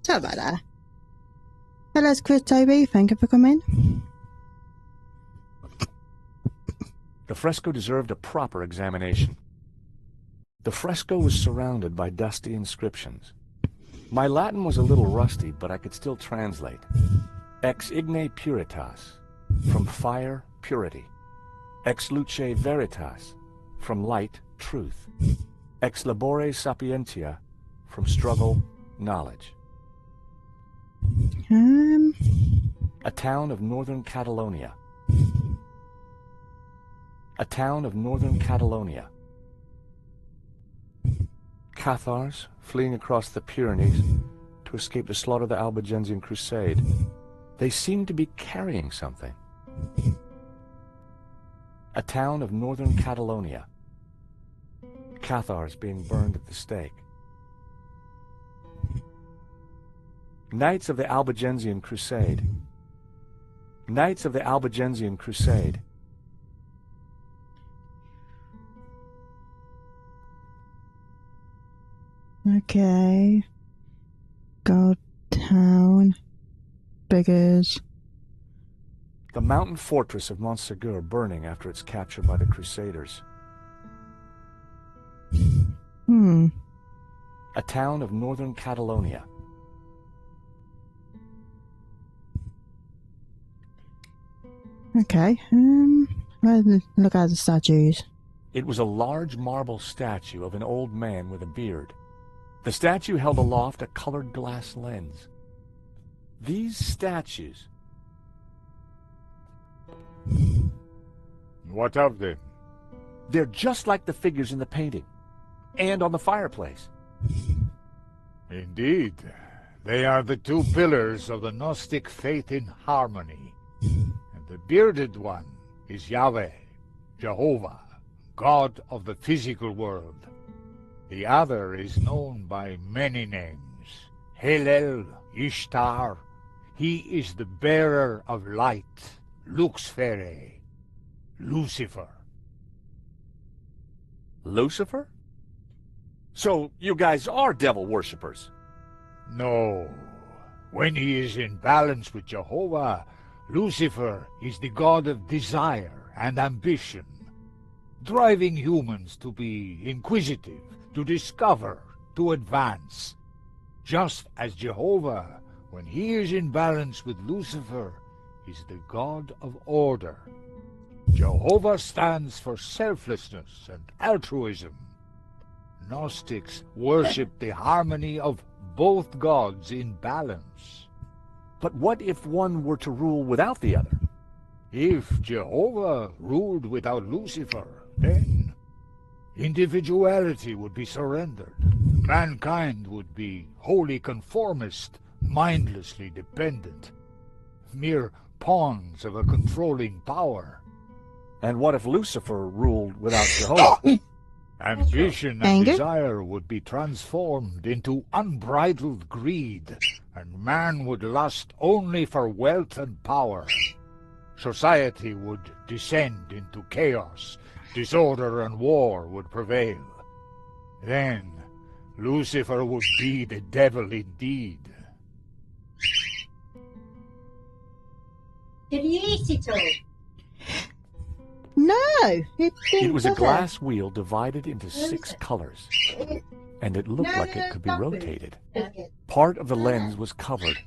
Sorry about that. Hello, Chris Toby. Thank you for coming. The fresco deserved a proper examination. The fresco was surrounded by dusty inscriptions. My Latin was a little rusty, but I could still translate. Ex igne puritas, from fire, purity. Ex luce veritas, from light, truth. Ex labore sapientia, from struggle, knowledge. A town of northern Catalonia. A town of northern Catalonia. Cathars, fleeing across the Pyrenees to escape the slaughter of the Albigensian Crusade. They seemed to be carrying something. A town of northern Catalonia. Cathars being burned at the stake. Knights of the Albigensian Crusade. Knights of the Albigensian Crusade. Okay. Gold Town. Beggars. The mountain fortress of Montsegur burning after its capture by the Crusaders. A town of northern Catalonia. Okay. Let's look at the statues. It was a large marble statue of an old man with a beard. The statue held aloft a colored glass lens. These statues... What of them? They're just like the figures in the painting. And on the fireplace. Indeed. They are the two pillars of the Gnostic faith in harmony. And the bearded one is Yahweh, Jehovah, God of the physical world. The other is known by many names. Hillel, Ishtar. He is the bearer of light, Luxfere, Lucifer. Lucifer? So you guys are devil worshippers? No. When he is in balance with Jehovah, Lucifer is the god of desire and ambition, driving humans to be inquisitive, to discover, to advance. Just as Jehovah, when he is in balance with Lucifer, is the god of order. Jehovah stands for selflessness and altruism. Gnostics worship the harmony of both gods in balance. But what if one were to rule without the other? If Jehovah ruled without Lucifer, then individuality would be surrendered. Mankind would be wholly conformist, mindlessly dependent, mere pawns of a controlling power. And what if Lucifer ruled without Jehovah? Ambition and desire would be transformed into unbridled greed, and man would lust only for wealth and power. Society would descend into chaos, disorder and war would prevail. Then Lucifer would be the devil indeed. Did you eat it all? No, it didn't. It was a glass wheel divided into 6 colors, and it looked like it could be rotated. Part of the lens was covered.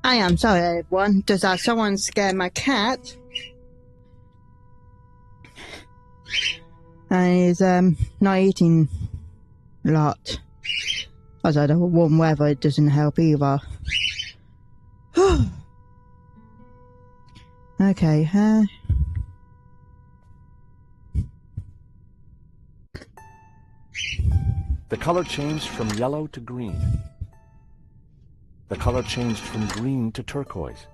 I am sorry, everyone. Does someone scare my cat? And he's not eating a lot. Also, the warm weather doesn't help either. Okay, The color changed from yellow to green. The color changed from green to turquoise.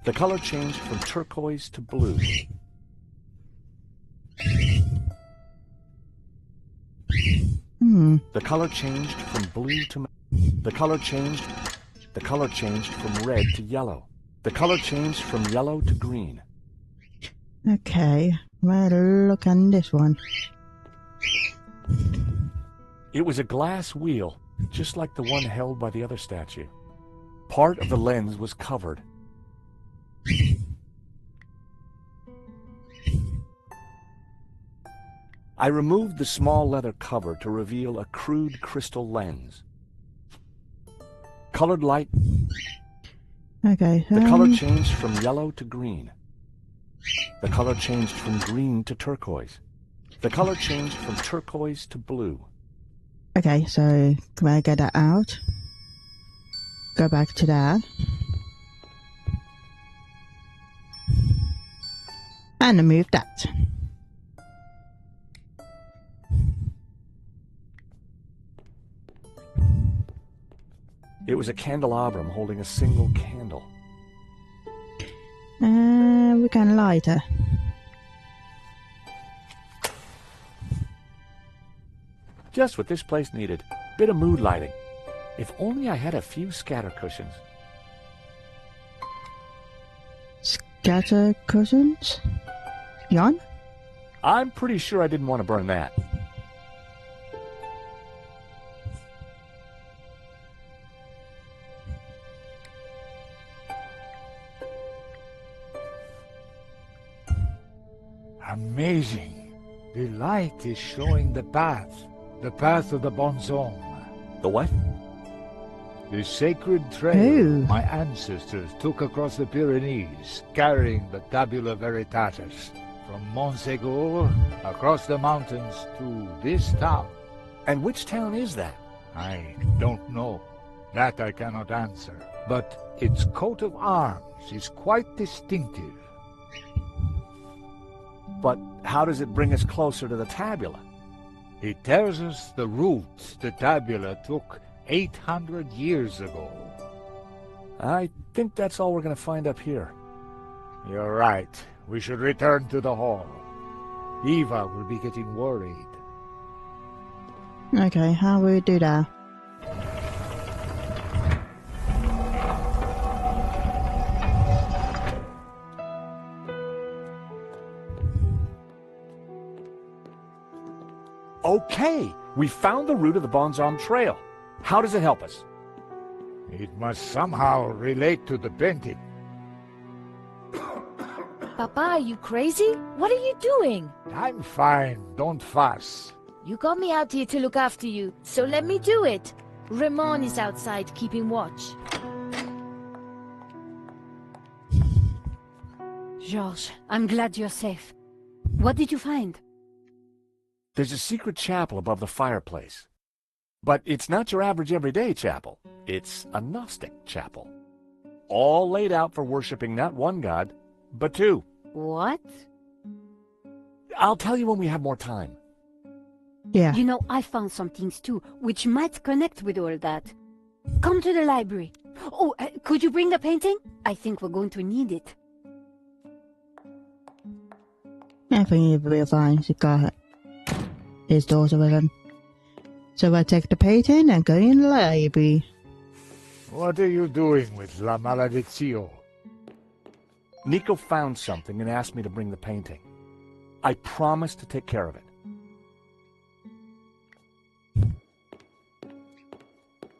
The color changed from turquoise to blue. The color changed from blue to... The color changed from red to yellow. The color changed from yellow to green. Okay, well, look on this one. It was a glass wheel, just like the one held by the other statue. Part of the lens was covered. I removed the small leather cover to reveal a crude crystal lens. Colored light. Okay. The color changed from yellow to green. The color changed from green to turquoise. The color changed from turquoise to blue. Okay, so can I get that out? Go back to that. And remove that. It was a candelabrum holding a single candle. We can light it. Just what this place needed. Bit of mood lighting. If only I had a few scatter cushions. Scatter cushions? Jan? I'm pretty sure I didn't want to burn that. Amazing. The light is showing the path of the bonzom. The what? The sacred trail my ancestors took across the Pyrenees, carrying the tabula veritatis from Montségur across the mountains to this town. And which town is that? I don't know. That I cannot answer. But its coat of arms is quite distinctive. But how does it bring us closer to the tabula? It tells us the route the tabula took 800 years ago. I think that's all we're going to find up here. You're right. We should return to the hall. Eva will be getting worried. Okay, how will we do that? Okay, we found the route of the Bonzom Trail. How does it help us? It must somehow relate to the painting. Papa, are you crazy? What are you doing? I'm fine, don't fuss. You got me out here to look after you, so let me do it. Ramon is outside keeping watch. Georges, I'm glad you're safe. What did you find? There's a secret chapel above the fireplace. But it's not your average everyday chapel. It's a Gnostic chapel. All laid out for worshipping not one god, but two. What? I'll tell you when we have more time. Yeah. You know, I found some things too, which might connect with all that. Come to the library. Oh, could you bring the painting? I think we're going to need it. I think he'll be fine. He's got his daughter with him. So I take the painting and go in the library. What are you doing with La Malediccio? Nico found something and asked me to bring the painting. I promised to take care of it.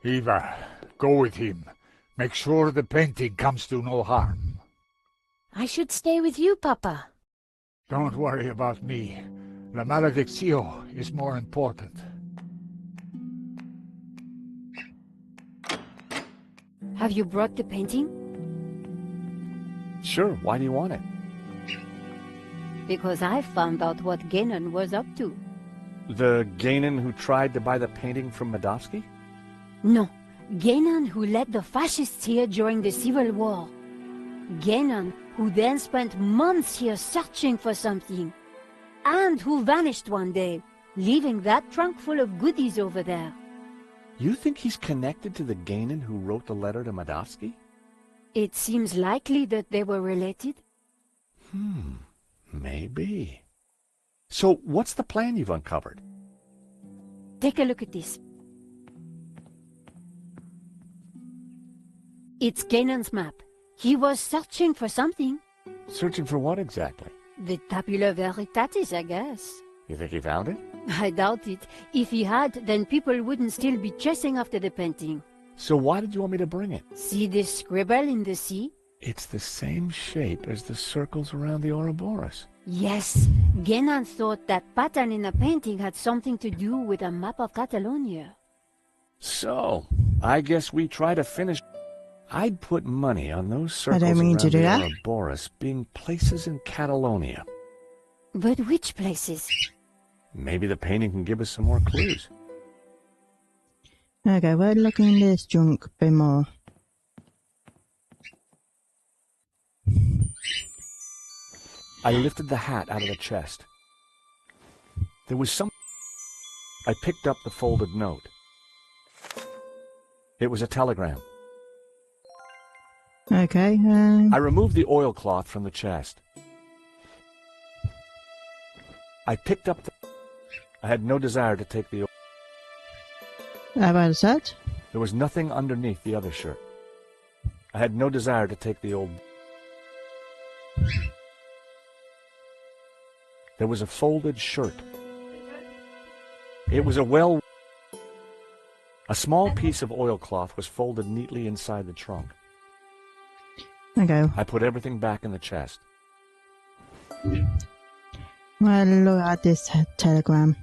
Eva, go with him. Make sure the painting comes to no harm. I should stay with you, Papa. Don't worry about me. La Malediccio is more important. Have you brought the painting? Sure, why do you want it? Because I found out what Genon was up to. The Gainan who tried to buy the painting from Medovsky? No, Genon who led the fascists here during the Civil War. Genon who then spent months here searching for something. And who vanished one day. leaving that trunk full of goodies over there. You think he's connected to the Ganon who wrote the letter to Madovsky? It seems likely that they were related. Maybe. So what's the plan you've uncovered? Take a look at this. It's Ganon's map. He was searching for something. Searching for what exactly? The Tabula Veritatis, I guess. You think he found it? I doubt it. If he had, then people wouldn't still be chasing after the painting. So why did you want me to bring it? See this scribble in the sea? It's the same shape as the circles around the Ouroboros. Yes. Ganon thought that pattern in the painting had something to do with a map of Catalonia. So, I guess we try to finish... I'd put money on those circles don't mean around to do the that. Ouroboros being places in Catalonia. But which places? Maybe the painting can give us some more clues. Okay, we're looking in this junk a bit more. I lifted the hat out of the chest. There was some... I picked up the folded note. It was a telegram. Okay, I removed the oilcloth from the chest. I picked up the... I had no desire to take the oil. how about that? There was nothing underneath the other shirt. I had no desire to take the old... There was a folded shirt. It was a small piece of oilcloth was folded neatly inside the trunk. Okay, I put everything back in the chest. well, look at this telegram.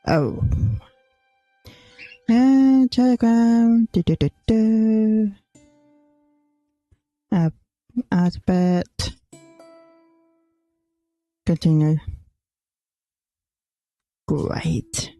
Oh. Telegram. Alphabet. Continue. Great.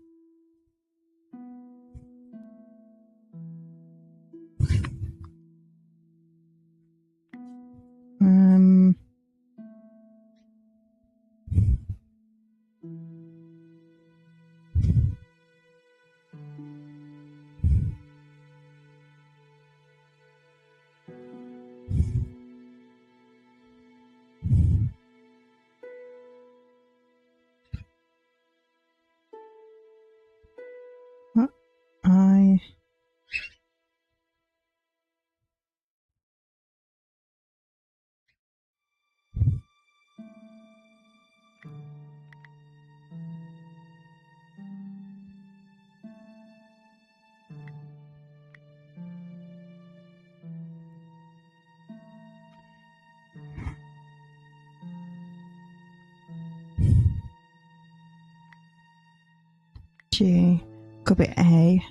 I G could be A.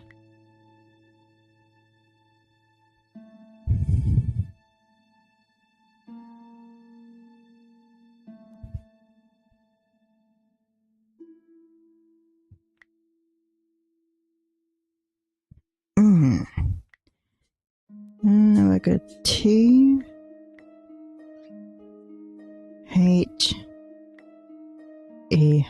And we got T H E.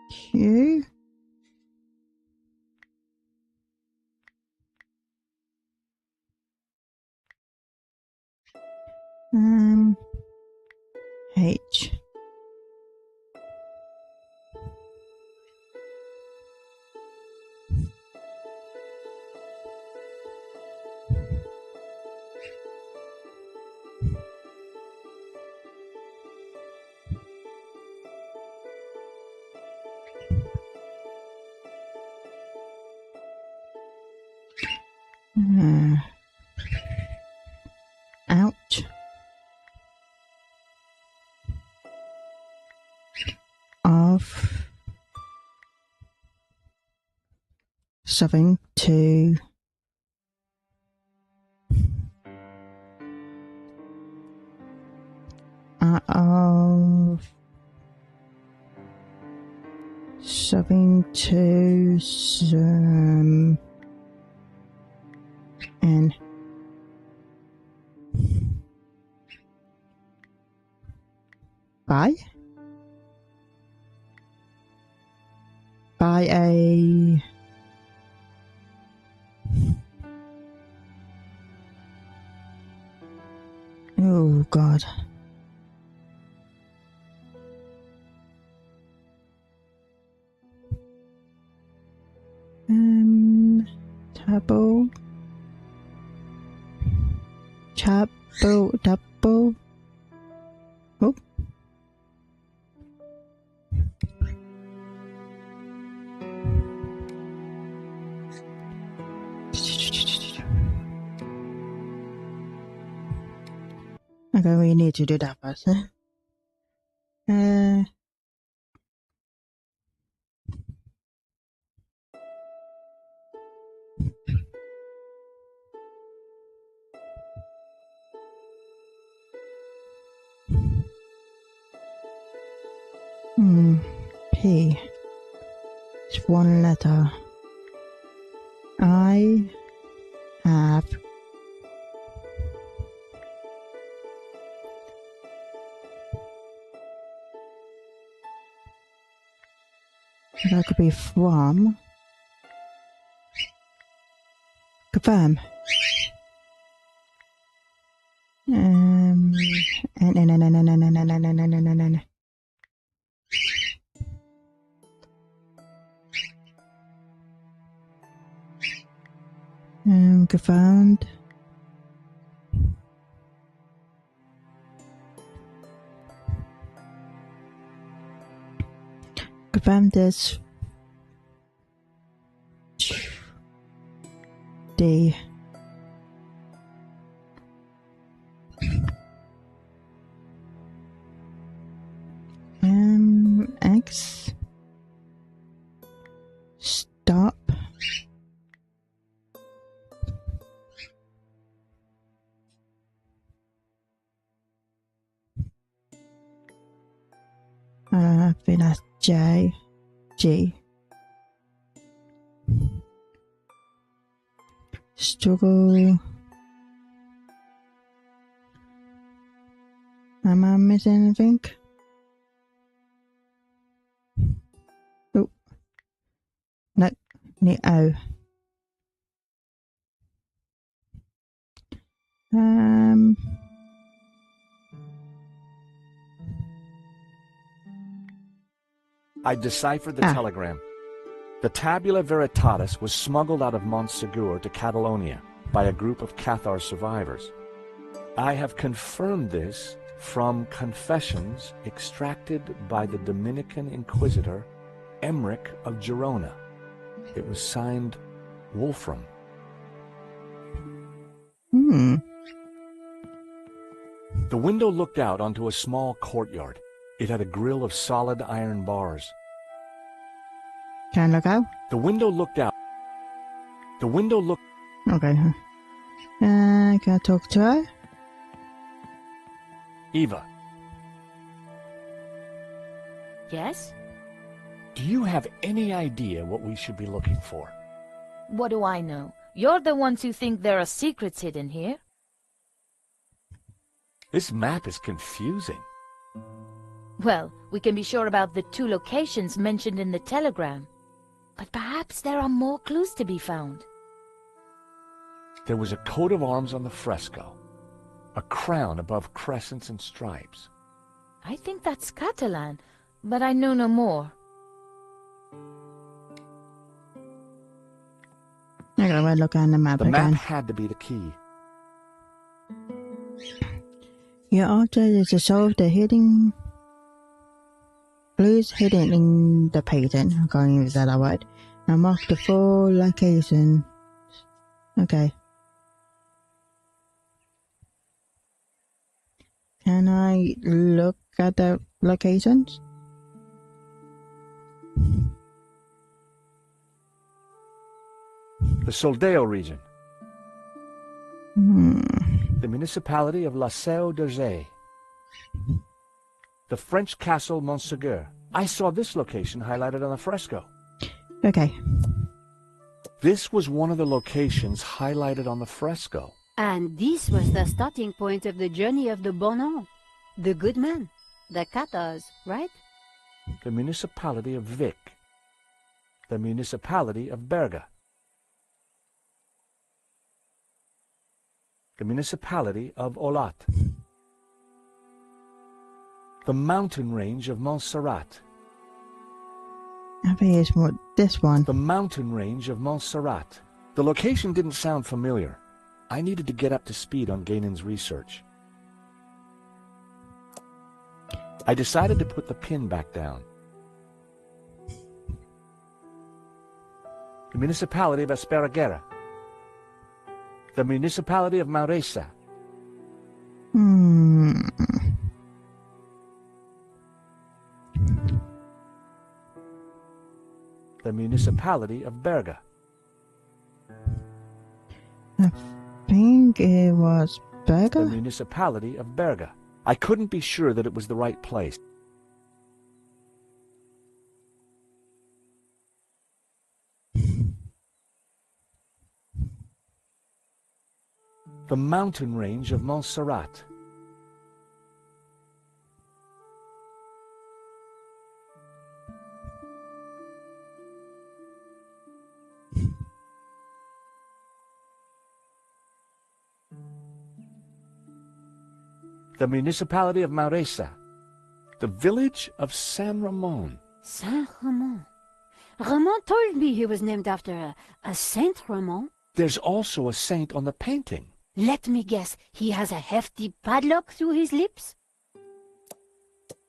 Q. H. Ouch. Of something to of something to some and buy a oh god. Double. Oh. Okay, we need to do that first. P. It's one letter. I have that could be from. Confirm. Confirmed. Confirm this. D. X. Stop. I think that's J. G. Struggle. Am I missing anything? Oh. No. Need O. I deciphered the telegram. The Tabula Veritatis was smuggled out of Montsegur to Catalonia by a group of Cathar survivors. I have confirmed this from confessions extracted by the Dominican Inquisitor Emmerich of Girona. It was signed Wolfram. The window looked out onto a small courtyard. It had a grille of solid iron bars. Can I look out? The window looked out. Okay. Can I talk to her? Eva, Yes? do you have any idea what we should be looking for? What do I know? You're the ones who think there are secrets hidden here. This map is confusing. Well, we can be sure about the 2 locations mentioned in the telegram. But perhaps there are more clues to be found. There was a coat of arms on the fresco, a crown above crescents and stripes. I think that's Catalan, but I know no more. I gotta look on the map The again. map had to be the key. Your object is to solve the hidden clues hidden in the patent. I can't use that word. Now mark the 4 locations. Okay. Can I look at the locations? The Soldeo region. Hmm. The municipality of La Seu d'Urgell. The French castle Montségur. I saw this location highlighted on the fresco. Okay. This was one of the locations highlighted on the fresco. And this was the starting point of the journey of the Bonan, the good man, the Cathars, right? The municipality of Vic. The municipality of Berga. The municipality of Olat. The mountain range of Montserrat. I think it's what this one. The mountain range of Montserrat. The location didn't sound familiar. I needed to get up to speed on Gainon's research. I decided to put the pin back down. The municipality of Esparraguera. The municipality of Marques. The municipality of Berga. I think it was The Berga? municipality of Berga. I couldn't be sure that it was the right place. The mountain range of Montserrat. The municipality of Marques. The village of San Ramon. Saint Ramon. Ramon told me he was named after a Saint Ramon. There's also a saint on the painting. Let me guess, he has a hefty padlock through his lips?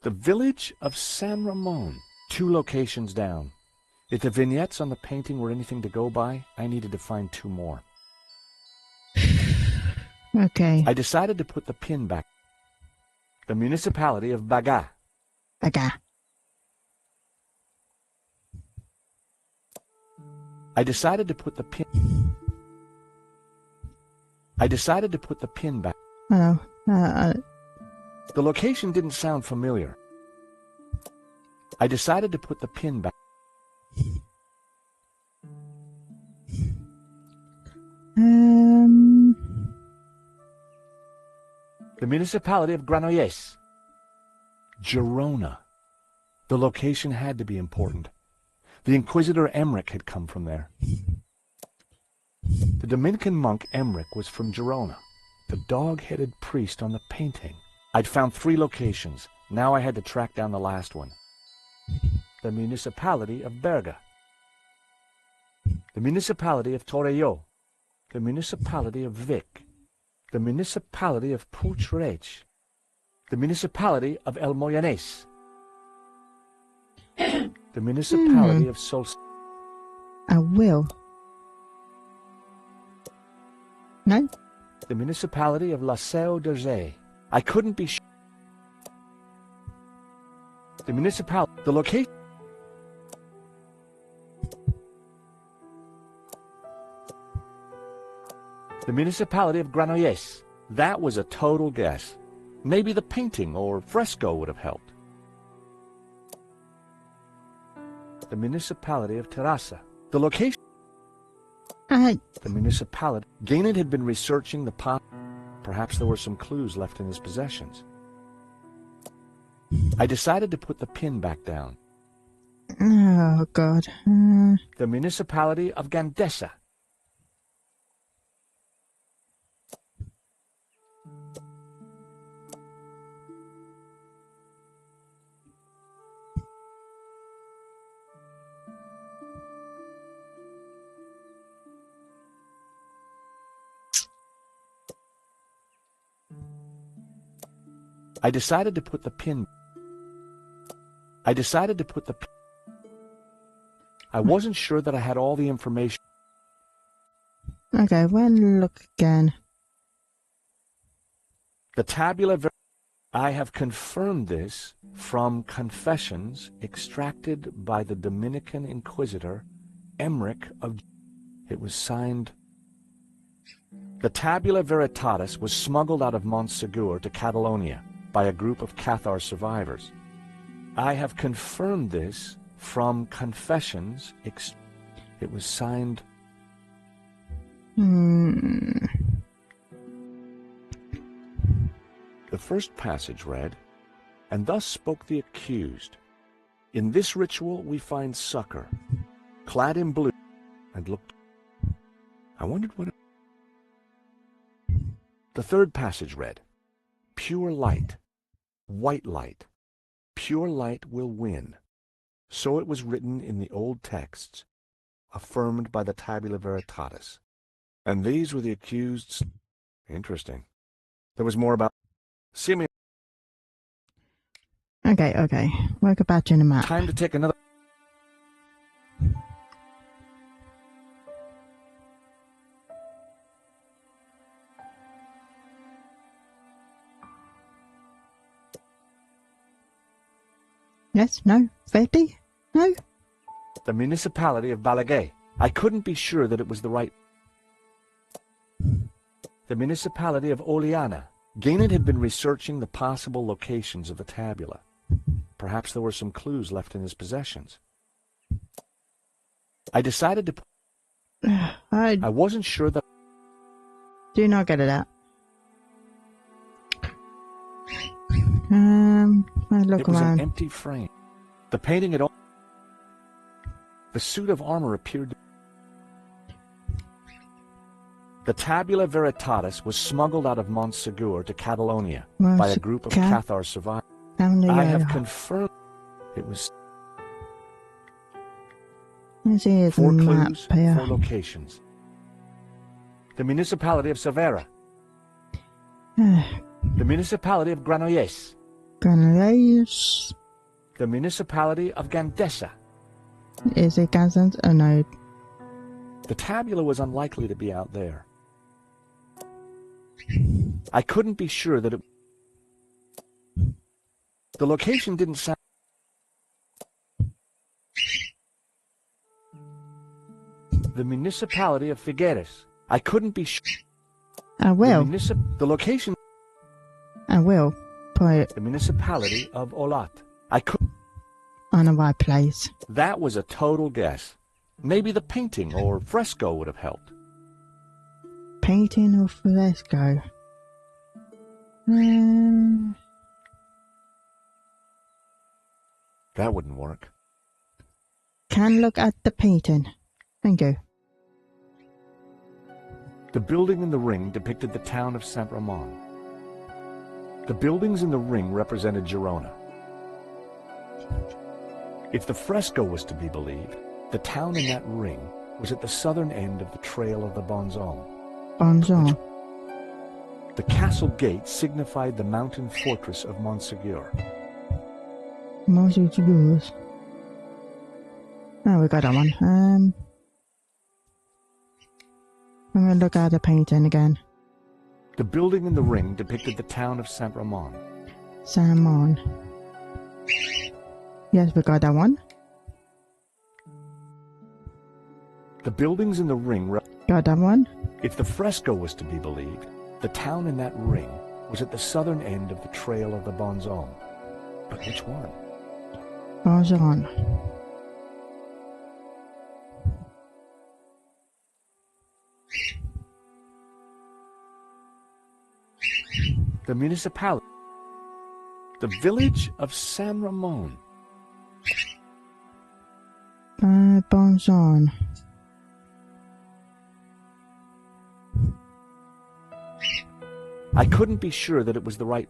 The village of San Ramon. 2 locations down. If the vignettes on the painting were anything to go by, I needed to find 2 more. Okay. I decided to put the pin back. The municipality of Baga. Okay. I decided to put the pin. I decided to put the pin back. Oh, The location didn't sound familiar. I decided to put the pin back. The municipality of Granollers. Girona. The location had to be important. The Inquisitor Emmerich had come from there. The Dominican monk Emmerich was from Girona. The dog-headed priest on the painting. I'd found 3 locations. Now I had to track down the last one. The municipality of Berga. The municipality of Torelló. The municipality of Vic. The municipality of Puig-Reig. The municipality of El Moyanés. The municipality of Sol... I will. No? The municipality of La Seu d'Urgell. I couldn't be sure. The municipality... The location... The municipality of Granollers. That was a total guess. Maybe the painting or fresco would have helped. The municipality of Terrassa. The location... The municipality... Gaynor had been researching the pot. Perhaps there were some clues left in his possessions. I decided to put the pin back down. Oh, God. The municipality of Gandesa. I decided to put the pin... I wasn't sure that I had all the information. Okay, we'll look again. The tabula... I have confirmed this from confessions extracted by the Dominican Inquisitor Emmerich of... It was signed... The Tabula Veritatis was smuggled out of Montségur to Catalonia. by a group of Cathar survivors. I have confirmed this from confessions. It was signed... Hmm. The first passage read, "And thus spoke the accused. In this ritual we find succor, clad in blue, and looked..." I wondered what... The third passage read, "Pure light, white light, pure light will win. So it was written in the old texts, affirmed by the Tabula Veritatis." And these were the accused... Interesting. There was more about... Simeon... Okay. We'll go back to the map. Time to take another... Yes? No? 50? No? The municipality of Balaguer. I couldn't be sure that it was the right... The municipality of Oleana. Gaynor had been researching the possible locations of the tabula. Perhaps there were some clues left in his possessions. I decided to... I wasn't sure that... Do not get it out. Look it was around. an empty frame. The painting had all... The suit of armor appeared... The Tabula Veritatis was smuggled out of Montsegur to Catalonia by a group of Cathar survivors. I have confirmed it was... Four clues, 4 locations. The municipality of Severa. The municipality of Granollers. Granollers. The municipality of Gandesa. Is it Gazans? Oh no. The tabula was unlikely to be out there. I couldn't be sure that it... The location didn't sound... The municipality of Figueres. I couldn't be sure... I will. The location... I will put it... The municipality of Olat. I couldn't... On the right place. That was a total guess. Maybe the painting or fresco would have helped. Painting or fresco? That wouldn't work. Can look at the painting. Thank you. The building in the ring depicted the town of Saint Ramon. The buildings in the ring represented Girona. If the fresco was to be believed, the town in that ring was at the southern end of the trail of the Bonzon. Bonzon. The castle gate signified the mountain fortress of Montsegur. Montsegur. Oh, we got that one. I'm going to look at the painting again. The building in the ring depicted the town of Saint Ramon. Saint Ramon. Yes, we got that one. The buildings in the ring... Got that one. If the fresco was to be believed, the town in that ring was at the southern end of the trail of the Bonzon. But which one? Bonzon. The municipality. The village of San Ramon. Bonzon. I couldn't be sure that it was the right...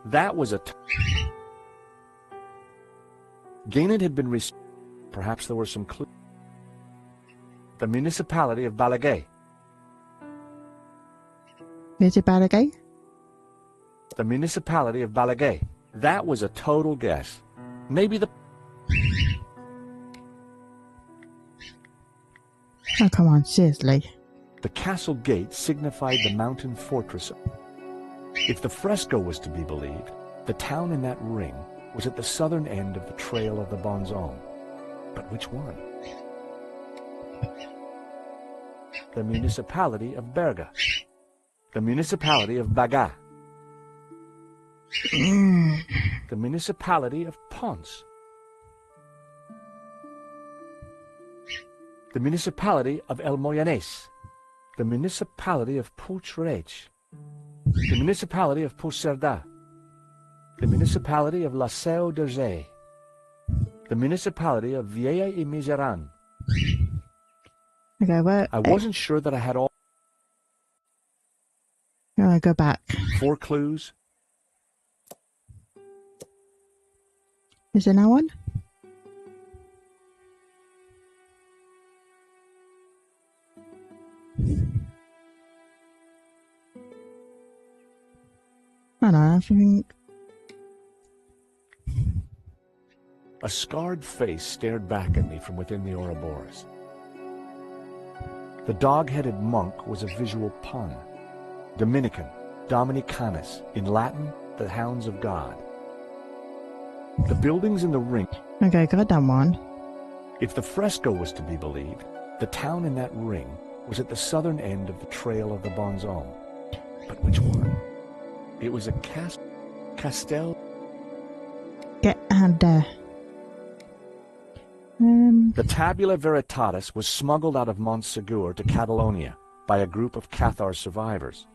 That was a... Gaynor had been Perhaps there were some clues. The municipality of Balaguer. Is it Balaguer? The municipality of Balaguer. That was a total guess. Maybe the... Oh, come on, seriously. The castle gate signified the mountain fortress. If the fresco was to be believed, the town in that ring was at the southern end of the trail of the Bonzon. But which one? The municipality of Berga. The municipality of Baga. The municipality of Pons. The municipality of El Moyanes. The municipality of Puig. The municipality of Puigcerdà. The municipality of La Seu d'Urgell. The municipality of Vieja y Mijaran. Okay, well, I wasn't sure that I had all I go back. 4 clues. Is there no one? I don't know, I think... A scarred face stared back at me from within the Ouroboros. The dog-headed monk was a visual pun. Dominican, Dominicanus, in Latin, the hounds of God. The buildings in the ring. Okay, got that one. If the fresco was to be believed, the town in that ring was at the southern end of the Trail of the Bonzon. But which one? It was a castel. Get out there. The Tabula Veritatis was smuggled out of Montsegur to Catalonia by a group of Cathar survivors.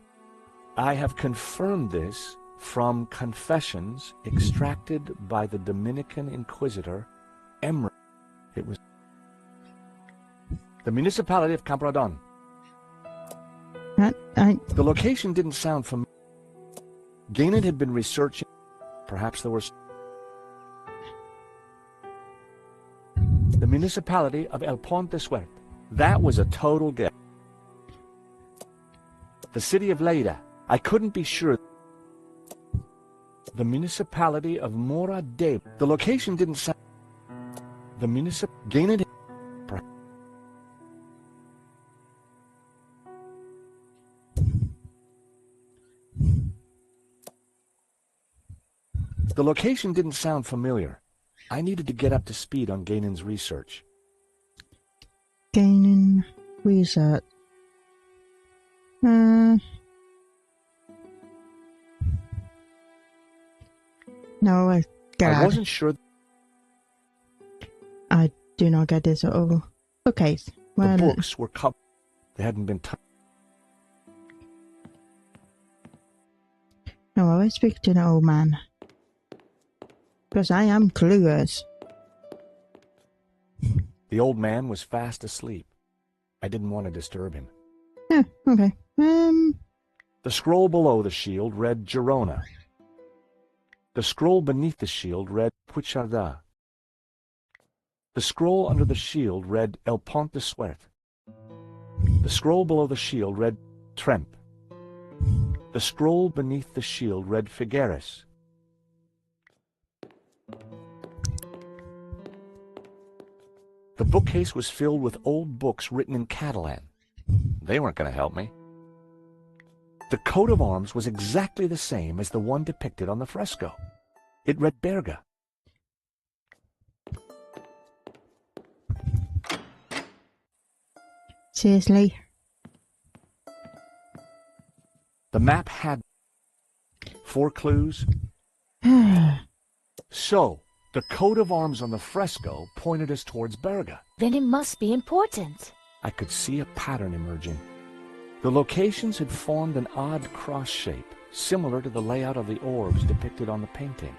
I have confirmed this from confessions extracted by the Dominican Inquisitor Emre. It was the municipality of Camprodon. The location didn't sound familiar. Gaynor had been researching. Perhaps there was the municipality of El Pont de Suert. That was a total guess. The city of Lleida. I couldn't be sure. The municipality of Mora de. The location didn't sound. The Gaynor. The location didn't sound familiar. I needed to get up to speed on Gaynon's research. Gaining research. No, I wasn't sure. I do not get this at all. Okay. Well, the books were covered. They hadn't been touched. No, I will speak to the old man. Because I am clueless. The old man was fast asleep. I didn't want to disturb him. Yeah, okay. The scroll below the shield read Girona. The scroll beneath the shield read Puigcerdà. The scroll under the shield read El Pont de Suert. The scroll below the shield read Tremp. The scroll beneath the shield read Figueres. The bookcase was filled with old books written in Catalan. They weren't going to help me. The coat of arms was exactly the same as the one depicted on the fresco. It read Berga. Seriously? The map had 4 clues. So, the coat of arms on the fresco pointed us towards Berga. Then it must be important. I could see a pattern emerging. The locations had formed an odd cross shape, similar to the layout of the orbs depicted on the painting.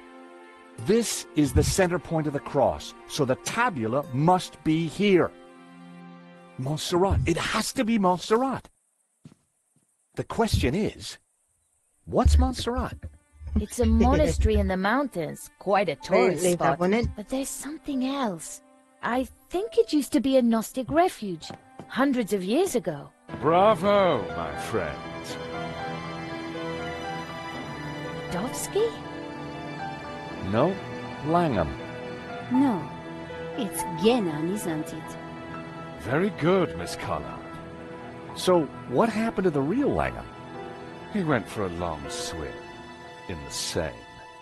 This is the center point of the cross, so the tabula must be here. Montserrat. It has to be Montserrat. The question is, what's Montserrat? It's a monastery in the mountains. Quite a tourist Leave spot. that one in. But there's something else. I think it used to be a Gnostic refuge, hundreds of years ago. Bravo, my friends. Dovsky? No, Langham. No, it's Genan, isn't it? Very good, Miss Collard. So, what happened to the real Langham? He went for a long swim in the Seine.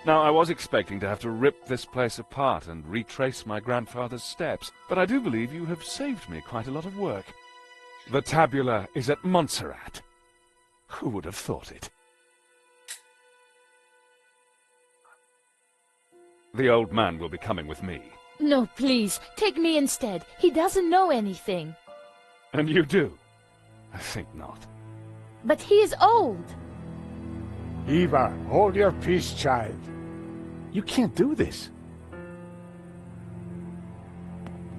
Now, I was expecting to have to rip this place apart and retrace my grandfather's steps, but I do believe you have saved me quite a lot of work. The tabula is at Montserrat. Who would have thought it? The old man will be coming with me. No, please, take me instead. He doesn't know anything. And you do? I think not. But he is old. Eva, hold your peace, child. You can't do this.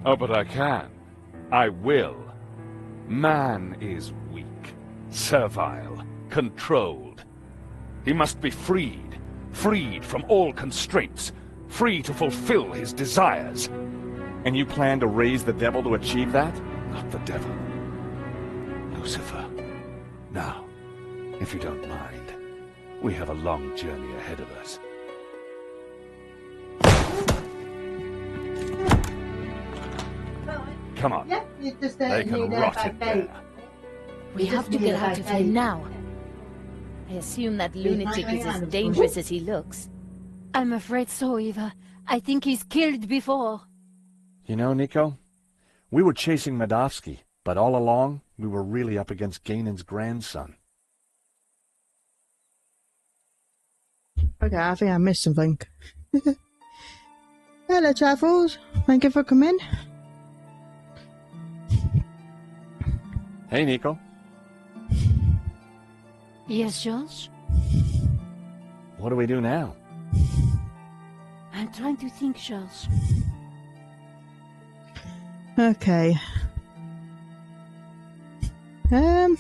Oh, but I can. I will. Man is weak, servile, controlled. He must be freed. Freed from all constraints. Free to fulfill his desires. And you plan to raise the devil to achieve that? Not the devil. Lucifer. Now, if you don't mind, we have a long journey ahead of us. Come on. Yeah, you just They can rot in there. We have to get out of here now. I assume that lunatic is as dangerous as he looks. I'm afraid so, Eva. I think he's killed before. You know, Nico, we were chasing Medovsky, but all along, we were really up against Ganon's grandson. Okay, I think I missed something. Hello, Travels. Thank you for coming. Hey, Nico. Yes, George? What do we do now? I'm trying to think, George. Okay. I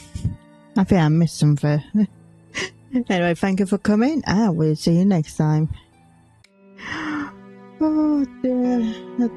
think I missed something. Anyway, thank you for coming, and we'll see you next time. Oh dear.